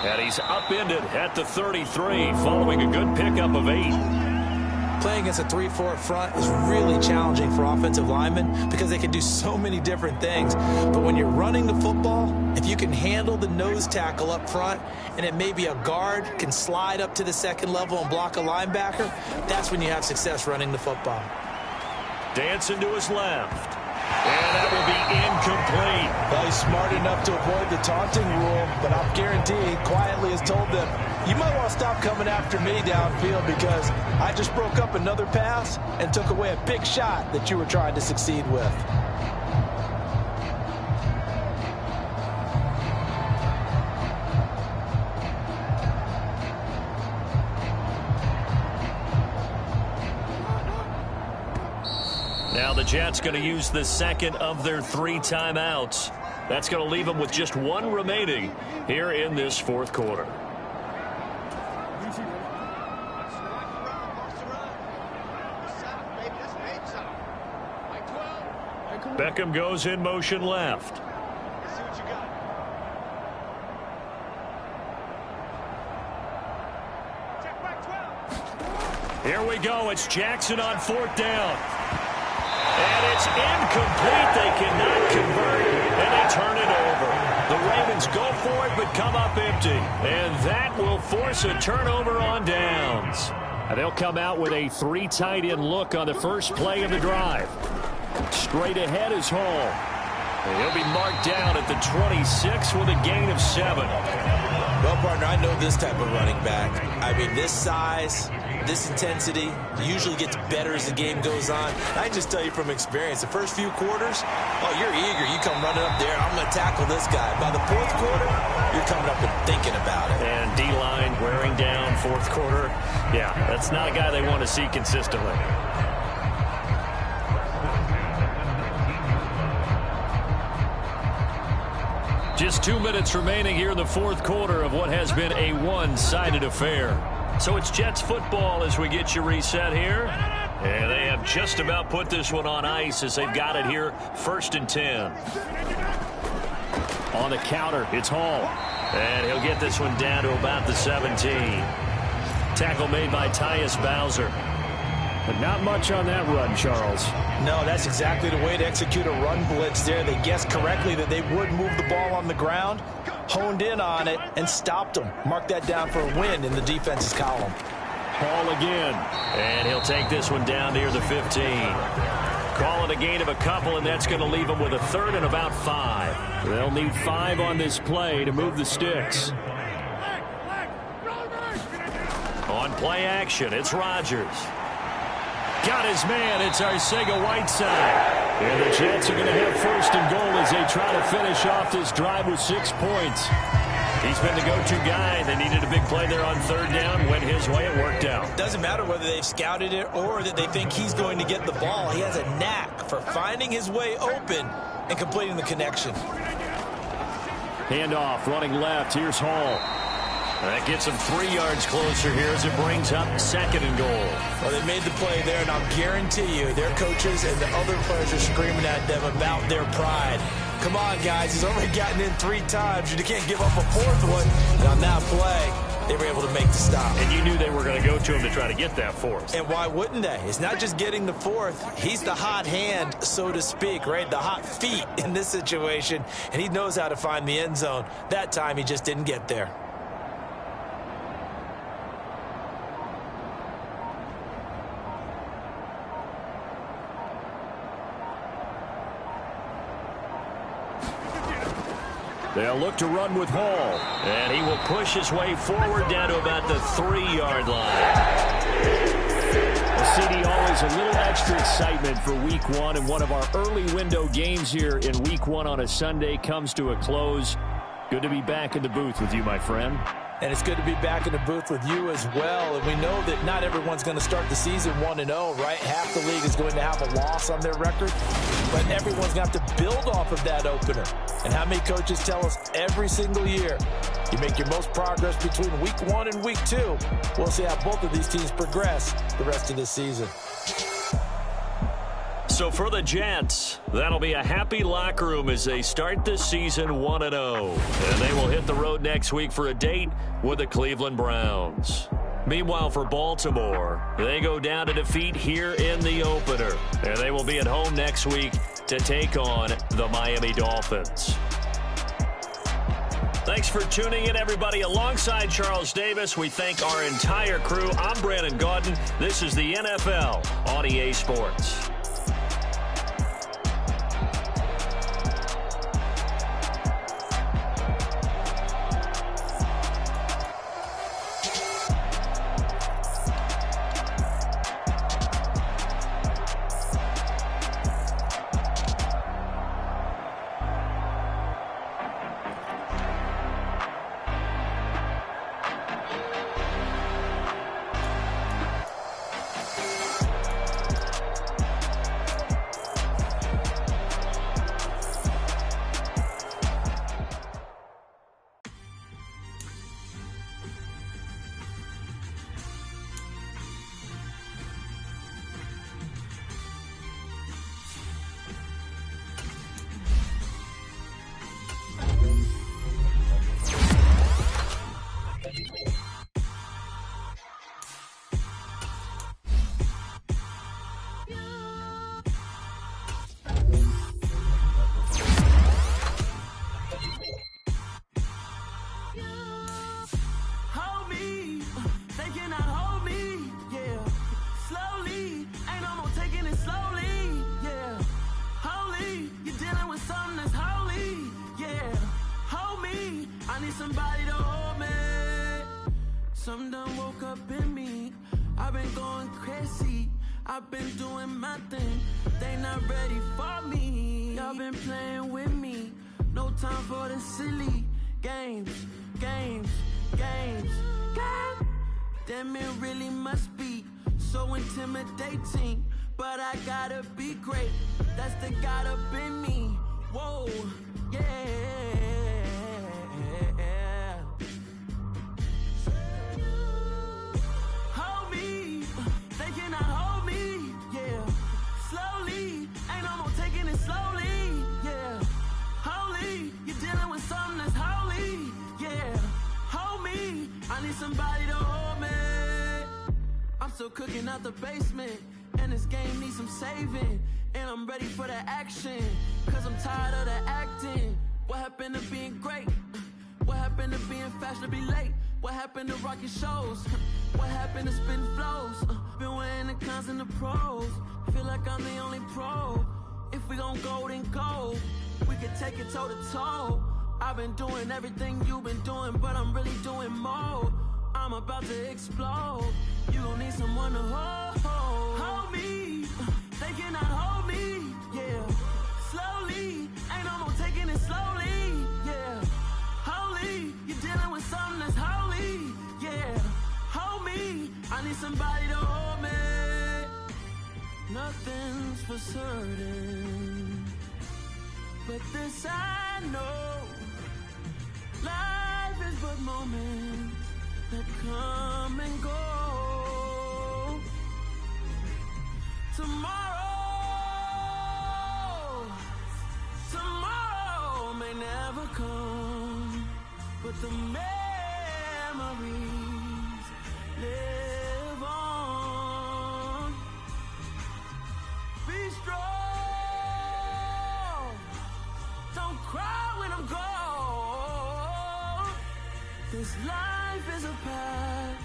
Speaker 1: And he's upended at the 33 following a good pickup of 8.
Speaker 2: Playing against a 3-4 front is really challenging for offensive linemen because they can do so many different things. But when you're running the football, if you can handle the nose tackle up front and it may be a guard can slide up to the second level and block a linebacker, that's when you have success running the football.
Speaker 1: Dancing to his left. And that will be incomplete.
Speaker 2: Well, he's smart enough to avoid the taunting rule, but I'll guarantee quietly has told them, you might want to stop coming after me downfield because I just broke up another pass and took away a big shot that you were trying to succeed with.
Speaker 1: Now the Jets going to use the second of their 3 timeouts. That's going to leave them with just 1 remaining here in this fourth quarter. Beckham goes in motion left. Here we go. It's Jackson on 4th down. And it's incomplete. They cannot convert, and they turn it over. The Ravens go for it, but come up empty. And that will force a turnover on downs.
Speaker 3: And they'll come out with a 3 tight end look on the first play of the drive. Straight ahead is Hall.
Speaker 1: And he'll be marked down at the 26 with a gain of 7.
Speaker 2: Well, partner, I know this type of running back. I mean, this size, this intensity usually gets better as the game goes on. I can just tell you from experience, the first few quarters, oh, you're eager. You come running up there, I'm going to tackle this guy. By the 4th quarter, you're coming up and thinking about it.
Speaker 1: And D-line wearing down 4th quarter. Yeah, that's not a guy they want to see consistently. Just 2 minutes remaining here in the 4th quarter of what has been a one-sided affair. So it's Jets football as we get you reset here. And they have just about put this one on ice as they've got it here, 1st and 10.
Speaker 3: On the counter, it's Hall.
Speaker 1: And he'll get this one down to about the 17. Tackle made by Tyus Bowser.
Speaker 3: But not much on that run, Charles.
Speaker 2: No, that's exactly the way to execute a run blitz there. They guessed correctly that they would move the ball on the ground, honed in on it, and stopped them. Mark that down for a win in the defense's column.
Speaker 3: Hall again.
Speaker 1: And he'll take this one down near the 15. Call it a gain of a couple, and that's going to leave them with a 3rd and about 5.
Speaker 3: They'll need 5 on this play to move the sticks.
Speaker 1: On play action, it's Rodgers. Got his man. It's Arcega-Whiteside. And the Jets are going to have 1st and goal as they try to finish off this drive with 6 points. He's been the go-to guy. They needed a big play there on 3rd down. Went his way. It worked out.
Speaker 2: Doesn't matter whether they've scouted it or that they think he's going to get the ball. He has a knack for finding his way open and completing the connection.
Speaker 3: Handoff, running left. Here's Hall.
Speaker 1: That gets them 3 yards closer here as it brings up 2nd and goal.
Speaker 2: Well, they made the play there, and I'll guarantee you their coaches and the other players are screaming at them about their pride. Come on, guys. He's already gotten in 3 times. You can't give up a 4th one. And on that play, they were able to make the stop.
Speaker 1: And you knew they were going to go to him to try to get that 4th.
Speaker 2: And why wouldn't they? It's not just getting the 4th. He's the hot hand, so to speak, right? The hot feet in this situation. And he knows how to find the end zone. That time, he just didn't get there.
Speaker 3: They'll look to run with Hall.
Speaker 1: And he will push his way forward down to about the 3-yard line.
Speaker 3: Well, CD, always a little extra excitement for Week 1. And one of our early window games here in Week 1 on a Sunday comes to a close. Good to be back in the booth with you, my friend.
Speaker 2: And it's good to be back in the booth with you as well. And we know that not everyone's going to start the season 1-0, right? Half the league is going to have a loss on their record. But everyone's going to have to build off of that opener. And how many coaches tell us every single year, you make your most progress between Week 1 and Week 2. We'll see how both of these teams progress the rest of this season.
Speaker 1: So for the Jets, that'll be a happy locker room as they start this season 1-0. And they will hit the road next week for a date with the Cleveland Browns. Meanwhile, for Baltimore, they go down to defeat here in the opener. And they will be at home next week to take on the Miami Dolphins. Thanks for tuning in, everybody. Alongside Charles Davis, we thank our entire crew. I'm Brandon Gaudin. This is the NFL on EA Sports.
Speaker 4: Somebody to hold me. Something done woke up in me. I've been going crazy. I've been doing my thing. They not ready for me. Y'all been playing with me. No time for the silly games. Damn, it really must be so intimidating. But I gotta be great. That's the God up in me. Whoa, yeah. Hold me, they cannot hold me, somebody to hold me. I'm still cooking out the basement, and this game needs some saving. And I'm ready for the action, cause I'm tired of the acting. What happened to being great? What happened to being fashionably late? What happened to rocking shows? What happened to spin flows? Been weighing the cons and the pros. Feel like I'm the only pro. If we gon' go, then go. We can take it toe to toe. I've been doing everything you've been doing, but I'm really doing more. I'm about to explode. You gon' need someone to hold me. They cannot hold me, yeah. Slowly, ain't no more taking it slowly, yeah. Holy, you're dealing with something that's holy, yeah. Hold me, I need somebody to hold me. Nothing's for certain, but this I know. Life is but moments that come and go. Tomorrow may never come, but the memories live on. Be strong, don't cry when I'm gone. This life is a path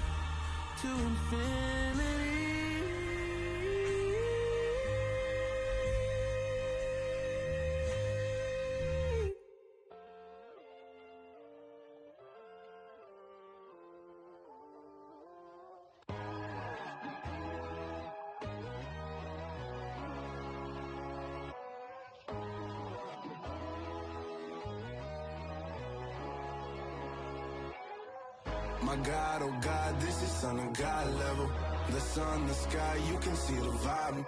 Speaker 4: to infinity.
Speaker 5: My God, oh God, this is Son of God level. The sun, the sky, you can see the vibe.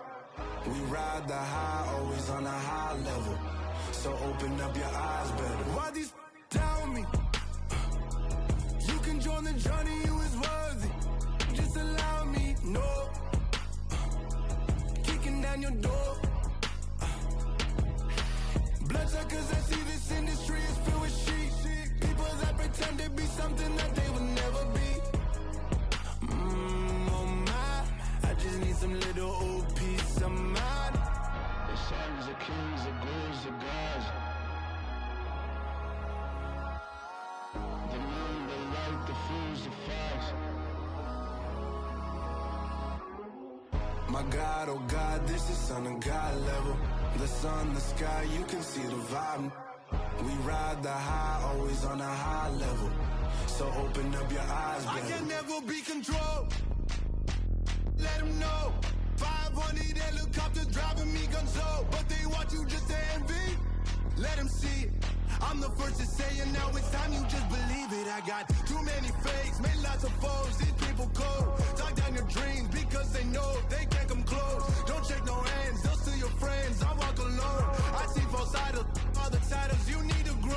Speaker 5: We ride the high, always on a high level. So open up your eyes better. Why these tell me? You can join the journey, you is worthy. Just allow me, no. Kicking down your door. Bloodsuckers, I see this industry is filled with sheep. People that pretend to be something that they will never be. Oh my, I just need some little old peace of mind. The sons of kings, the ghouls, the gods. The moon, the light, the fools, the facts. My God, oh God, this is Son of God level. The sun, the sky, you can see the vibe. We ride the high, always on a high level. So open up your eyes, baby. I can never be controlled. Let them know. 500 helicopters driving me gonzo. But they want you just to envy. Let them see it. I'm the first to say it, now it's time you just believe it. I got too many fakes, made lots of foes. These people cold. Talk down your dreams because they know they can't come close. Don't shake no hands, they'll steal your friends. I walk alone. I see false idols, other titles, you need to grow.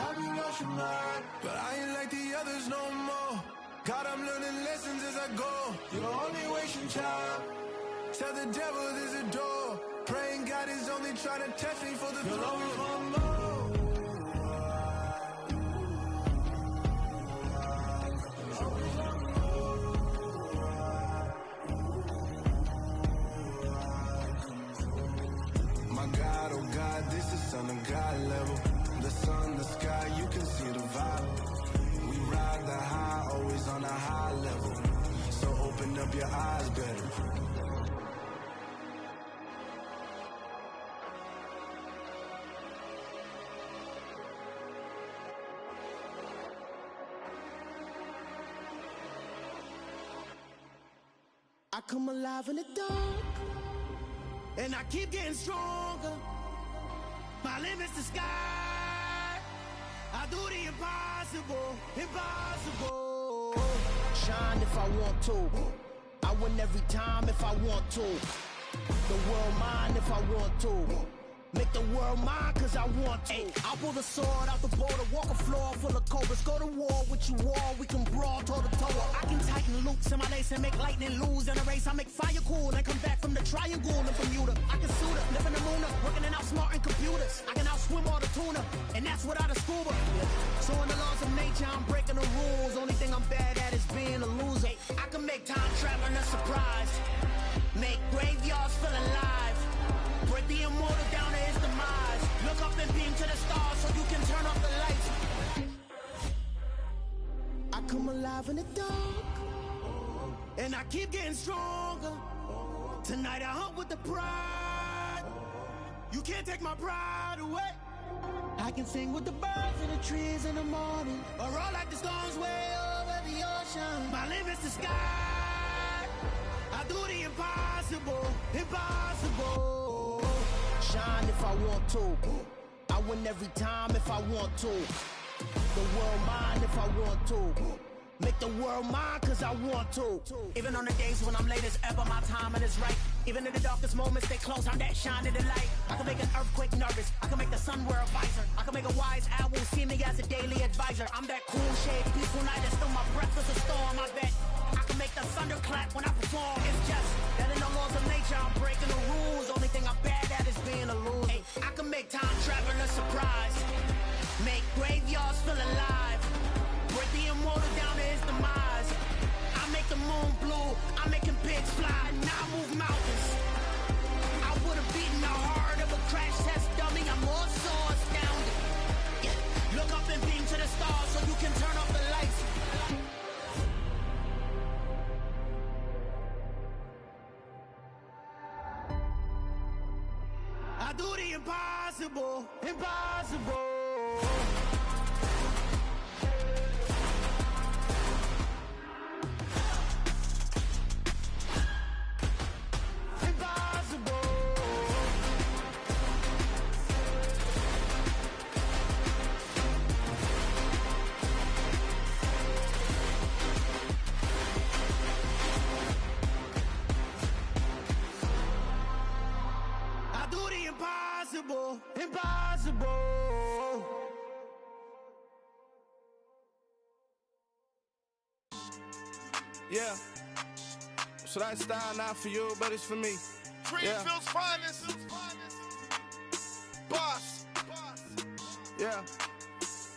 Speaker 5: Have you lost your mind? But I ain't like the others no more. God, I'm learning lessons as I go. You're only wasting time. Tell the devil there's a door. Praying God is only trying to test me for the glory. You'll always want more. My God, oh God, this is Son of God level. The sun, the sky, you can see the vibe. We ride the high, always on a high level. So open up your eyes better.
Speaker 6: I come alive in the dark, and I keep getting stronger. My limit's the sky. I do the impossible, impossible. Shine if I want to. I win every time if I want to. The world mine if I want to. Make the world mine cause I want to. Ay, I'll pull the sword out the border, walk a floor full of cobras. Go to war with you all, we can brawl toe to toe. I can tighten loops in my lace and make lightning lose in a race. I make fire cool and come back from the triangle in Bermuda. I can suit up, live in the moon up, working and outsmarting computers. I can outswim all the tuna, and that's without a scuba. So in the laws of nature, nature, I'm breaking the rules. Only thing I'm bad at is being a loser. I can make time traveling a surprise. Make graveyards feel alive. Break the immortal down to his demise. Look up and beam to the stars so you can turn off the lights. I come alive in the dark, and I keep getting stronger. Tonight I hunt with the pride. You can't take my pride away. I can sing with the birds and the trees in the morning, or roll like the storms way over the ocean. My limit's the sky. I do the impossible, impossible. Shine if I want to. I win every time if I want to. The world mine if I want to. Make the world mine cause I want to. Even on the days when I'm late as ever, my timing is right. Even in the darkest moments, stay close, I'm that shine in the light. I can make an earthquake nervous, I can make the sun wear a visor. I can make a wise owl see me as a daily advisor. I'm that cool shade, peaceful night that still my breath is a storm, I bet. I can make the thunder clap when I perform. It's just that in the laws of nature, I'm breaking the rules. Only thing I'm bad at is being a loser. Hey, I can make time travel a surprise. Make graveyards feel alive. Break the immortal down to his demise. I make the moon blue, I'm making pigs fly. Now I move mountains. I would've beaten the heart of a crash test dummy. I'm more so astounded. Yeah. Look up and beam to the stars so you can turn off the lights. I do the impossible, impossible. Impossible, impossible.
Speaker 7: Yeah. So that style not for you, but it's for me.
Speaker 8: Greenfield's finest. Boss.
Speaker 7: Yeah.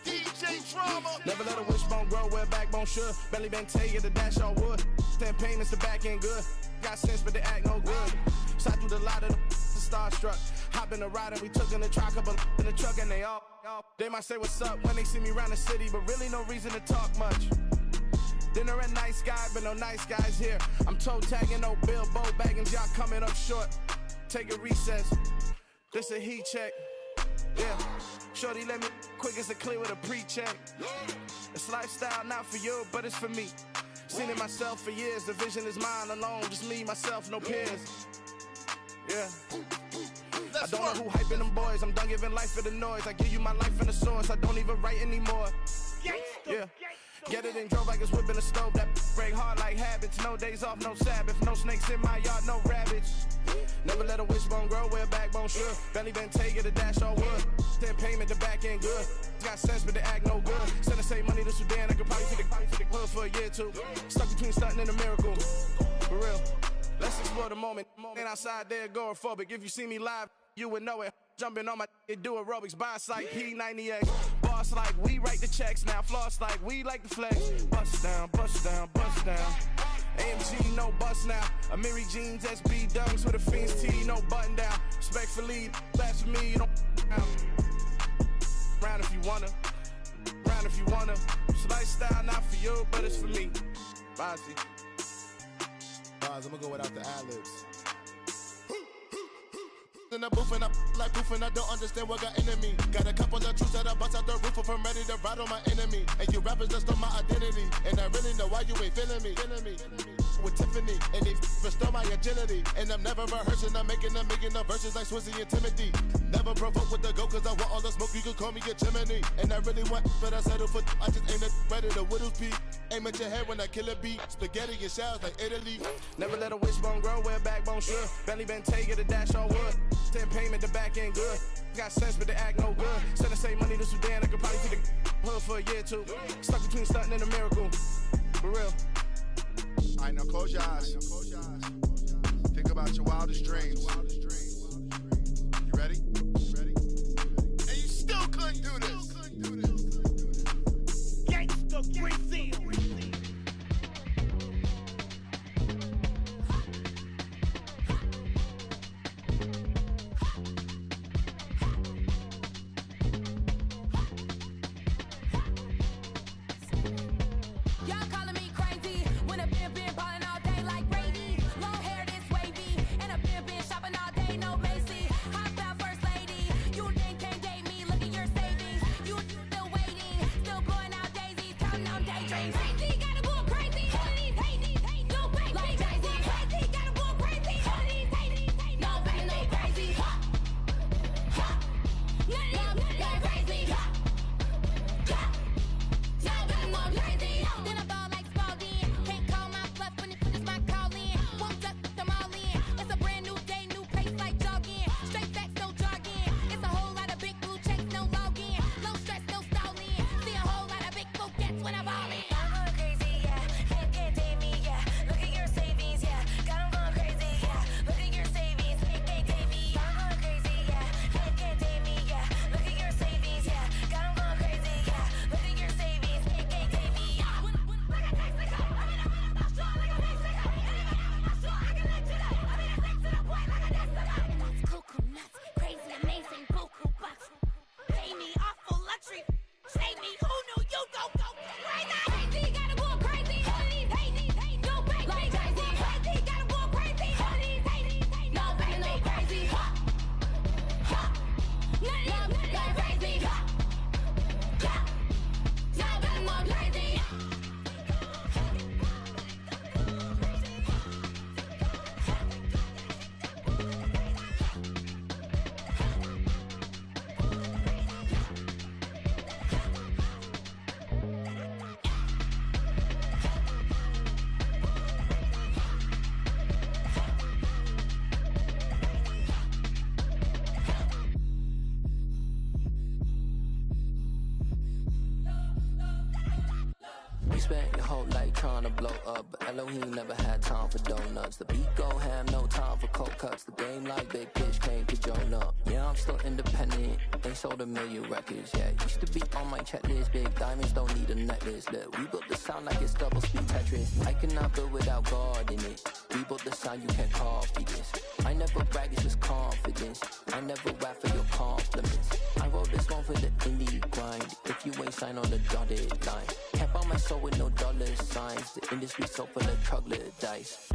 Speaker 8: DJ Drama.
Speaker 7: Never let a wishbone grow where backbone should. Belly been taking the dash all wood. Stand pain is the back end good. Got sense, but they act no good. Side through the lot of the starstruck. Hop in the ride and we took in the truck, couple in the truck and they all. They might say what's up when they see me around the city, but really no reason to talk much. Dinner at Nice Guy, but no nice guys here. I'm toe tagging, no Bilbo bagging, y'all coming up short. Take a recess. This a heat check. Yeah. Shorty let me quick as a clear with a pre-check. It's lifestyle not for you, but it's for me. Seen it myself for years. The vision is mine alone. Just me, myself, no peers. Yeah. I don't know who hyping them boys. I'm done giving life for the noise. I give you my life in the source. I don't even write anymore. Yeah. Get it and drove like it's whipping a stove. That break hard like habits. No days off, no Sabbath. No snakes in my yard, no rabbits. Never let a wishbone grow where backbone should. Belly been taking the dash all wood. Then payment the back end good. Got sense but they act no good. Send the same money to Sudan. I could probably take the hood for a year or two. Stuck between stunting and a miracle. For real. Let's explore the moment. Ain't outside there agoraphobic. If you see me live, you would know it. Jumping on my do aerobics. Boss like P90X. Boss like we write the checks now. Floss like we like the flex. Bust down, bust down, bust down. AMG, no bust now. Amiri jeans, SB dunks with a Fiends T, no button down. Respectfully, that's for me, you don't round if you wanna. Round if you wanna. It's lifestyle not for you, but it's for me. Bozzy.
Speaker 8: I'm gonna go without the ad-libs. In the booth and I like proof and I don't understand what got into me. Got a couple of truths that I bust out the roof if I'm ready to ride on my enemy. And you rappers just stole my identity. And I really know why you ain't feeling me. With Tiffany, and they restore my agility. And I'm never rehearsing, I'm making them verses like Swizzy and Timothy. Never provoke with the go, cause I want all the smoke, you can call me a chimney. And I really want, but I settle for, I just ain't ready to Whittles Peak. Aim at your head when I kill a beat. Spaghetti and shells like Italy.
Speaker 7: Never let a wishbone grow where backbone should. Belly been taking the dash all wood. Then payment the back end good. Got sense but they act no good. Send the same money to Sudan, I could probably take the hood for a year or two. Stuck between stunting and a miracle. For real.
Speaker 8: Alright, now close your eyes. Think about your wildest dreams. You ready? And you still couldn't do this.
Speaker 9: Spent your whole life trying to blow up, but Elohim never had time for donuts. The beat go ham, no time for cold cuts. The game like Big Pitch came to Jonah. Yeah, I'm still independent, they sold 1 million records. Yeah, used to be on my checklist. Big diamonds don't need a necklace. Look, we built the sound like it's double speed Tetris. I cannot build without God in it. We built the sound, you can't copy this. I never brag, it's just confidence. I never rap for your compliments. I wrote this one for the indie grind. If you ain't signed on the dotted line, can't buy my soul with no dollar signs. The industry so full of troglodytes.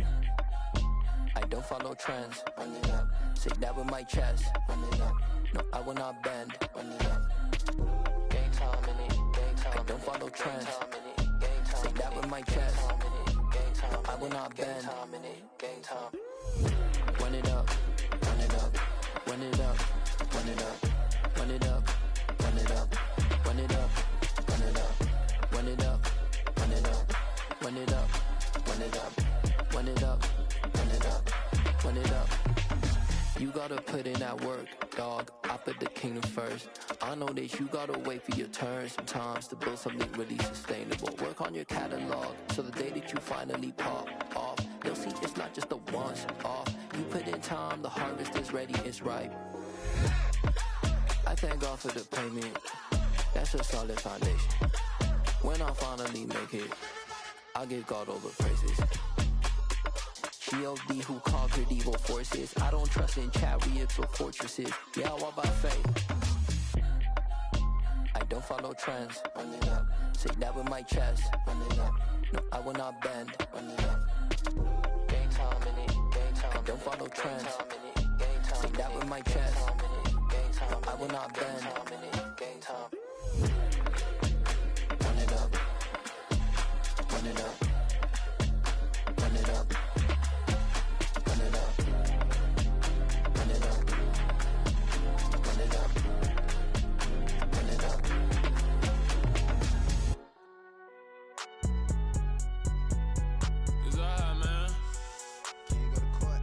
Speaker 9: I don't follow trends. Run it up. Say that with my chest. Run it up. No, I will not bend. Run it up. Gang time in it. Gang time. I don't follow trends. Say that with my chest. No, I will not bend. Gang time. Run it up. Run it up. Run it up. Run it up. Run it up. Run it up. Run it up. Run it up. Run it up. Run it up. Run it up. Run it up. Run it up. Run it up. Run it up. You gotta put in that work, dog. I put the kingdom first. I know that you gotta wait for your turn sometimes to build something really sustainable. Work on your catalog, so the day that you finally pop off, you'll see it's not just a once off. You put in time, the harvest is ready, it's ripe. I thank God for the payment. That's a solid foundation. When I finally make it, I'll give God all the praises. G.O.D. who conquered evil forces. I don't trust in chariots or fortresses. Yeah, I walk by faith. I don't follow trends. Run it up. Say that with my chest. Run it up. No, I will not bend. Run it up. Gang time in it. Gang time. I don't follow trends. Say that with my chest. No, I will not bend. Gang time. Run it up. Run it up. Run it up. Run it up. Run it up. Run it up. Run it up.
Speaker 10: It's alright, man.
Speaker 5: Can you go to court?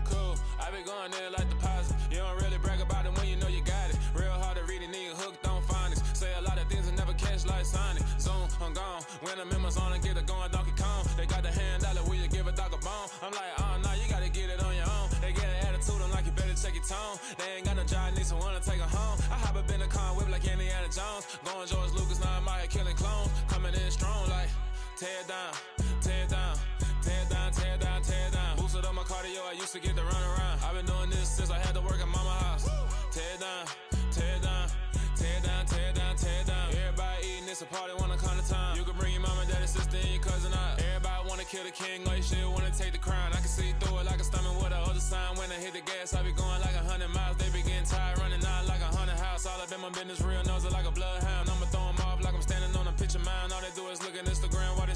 Speaker 10: Cool. I been going there like deposit. You don't really brag about it when you know you got it. Real hard to read a nigga hooked on phonics. Say a lot of things and never catch like Sonic. Zone, I'm gone. When I'm in my zone and get it going Donkey Kong. They got the hand dollar, will you give a dog a bone? I'm like, oh no, you gotta get it on your own. They get an attitude, I'm like, you better check your tone. They ain't got no job, need someone to take her home. I hop up in a car, whip like Indiana Jones. Going George Lucas, now I'm out here killing clones. Coming in strong like, tear it down, tear it down, tear it down, tear it down, tear it down. Boosted up my cardio, I used to get to run around. I've been doing this since I had to work at mama house. Tear it down, tear it down, tear it down, tear it down, tear it down. Everybody eating, it's a party, wanna come to time. You can bring your mama, daddy, sister, and your cousin out. Everybody wanna kill the king, or you shit wanna take the crown. I can see through it like a stomach with a other sign. When I hit the gas, I be going like 100 miles. They be getting tired, running out like 100 house. All up in my business, real nose like a bloodhound. I'ma throw 'em off like I'm standing on a picture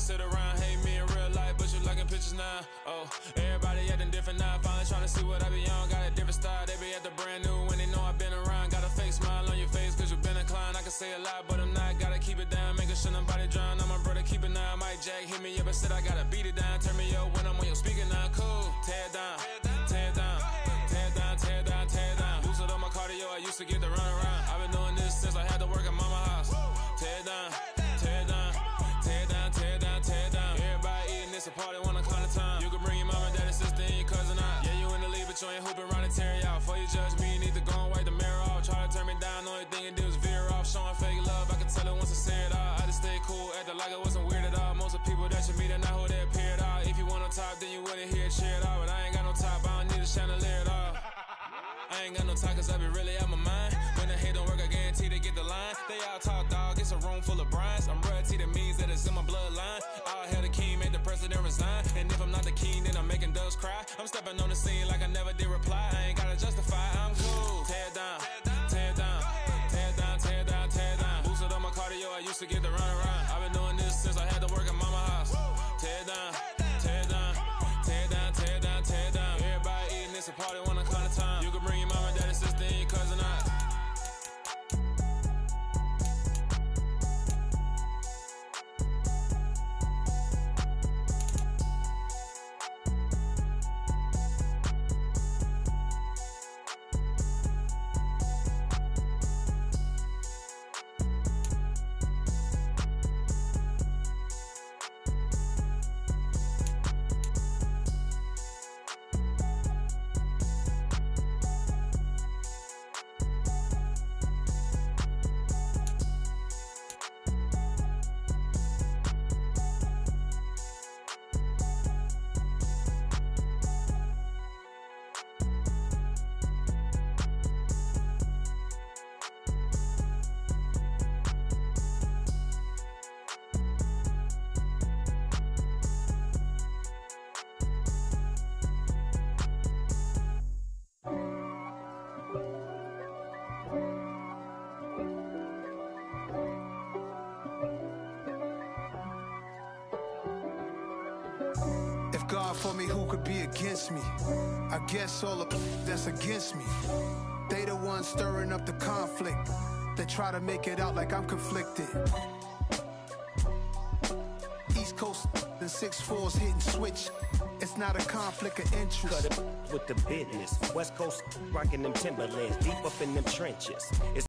Speaker 10: sit around, hate me in real life, but you liking pictures now. Oh, everybody acting different now. Finally trying to see what I be on. Got a different style, they be at the brand new when they know I've been around. Got a fake smile on your face, cause you been inclined. I can say a lot, but I'm not. Gotta keep it down, making sure nobody drown. I'm my brother, keep it now. Mike Jack hit me up and said I gotta beat it down. Turn me up when I'm on your speaker now. Cool, tear it down, tear it down, tear it down, tear it down, tear it down. Boosted up my cardio, I used to get to run around. I've been doing this since I had to work at mama house. Tear it down, tear it down, tear it down, tear it down, tear it down. Everybody eating, it's a party, one o'clock of time. You can bring your mama, daddy, sister, and your cousin out. Yeah, you in the league, but you ain't hooping around and tear it out. Before you judge me, you need to go and wipe the mirror off. Try to turn me down, the only thing you do is veer off. Showing fake love, I can tell it once I say it all. I just stay cool, acting like I wasn't weird at all. Most of the people that you meet are not who they appear at all. If you want on top, then you wouldn't hear it cheer at all. But I ain't got no top, I don't need a chandelier at all. I ain't got no talk, cause I be really out my mind. When the hate don't work, I guarantee they get the line. They all talk, dog, it's a room full of brines. I'm royalty, that means that it's in my bloodline. All hail the king, make the president resign. And if I'm not the king, then I'm making doves cry. I'm stepping on the scene like I never did reply. I ain't gotta justify, I'm cool. Tear it down, tear it down, tear it down, tear it down, tear it down. Boosted up my cardio, I used to get to run around. I've been doing this since I had to work at mama house. Tear it down, tear it down, tear it down, tear it down, tear it down. Everybody eating, it's a party, one o'clock of time. You can bring your mama, daddy, sister, and your cousin out.
Speaker 11: God for me, who could be against me? I guess all the that's against me. They the ones stirring up the conflict. They try to make it out like I'm conflicted. East Coast and 6'4's hitting switch. It's not a conflict of interest.
Speaker 12: Cut it with the business. West Coast rocking them Timberlands, deep up in them trenches. It's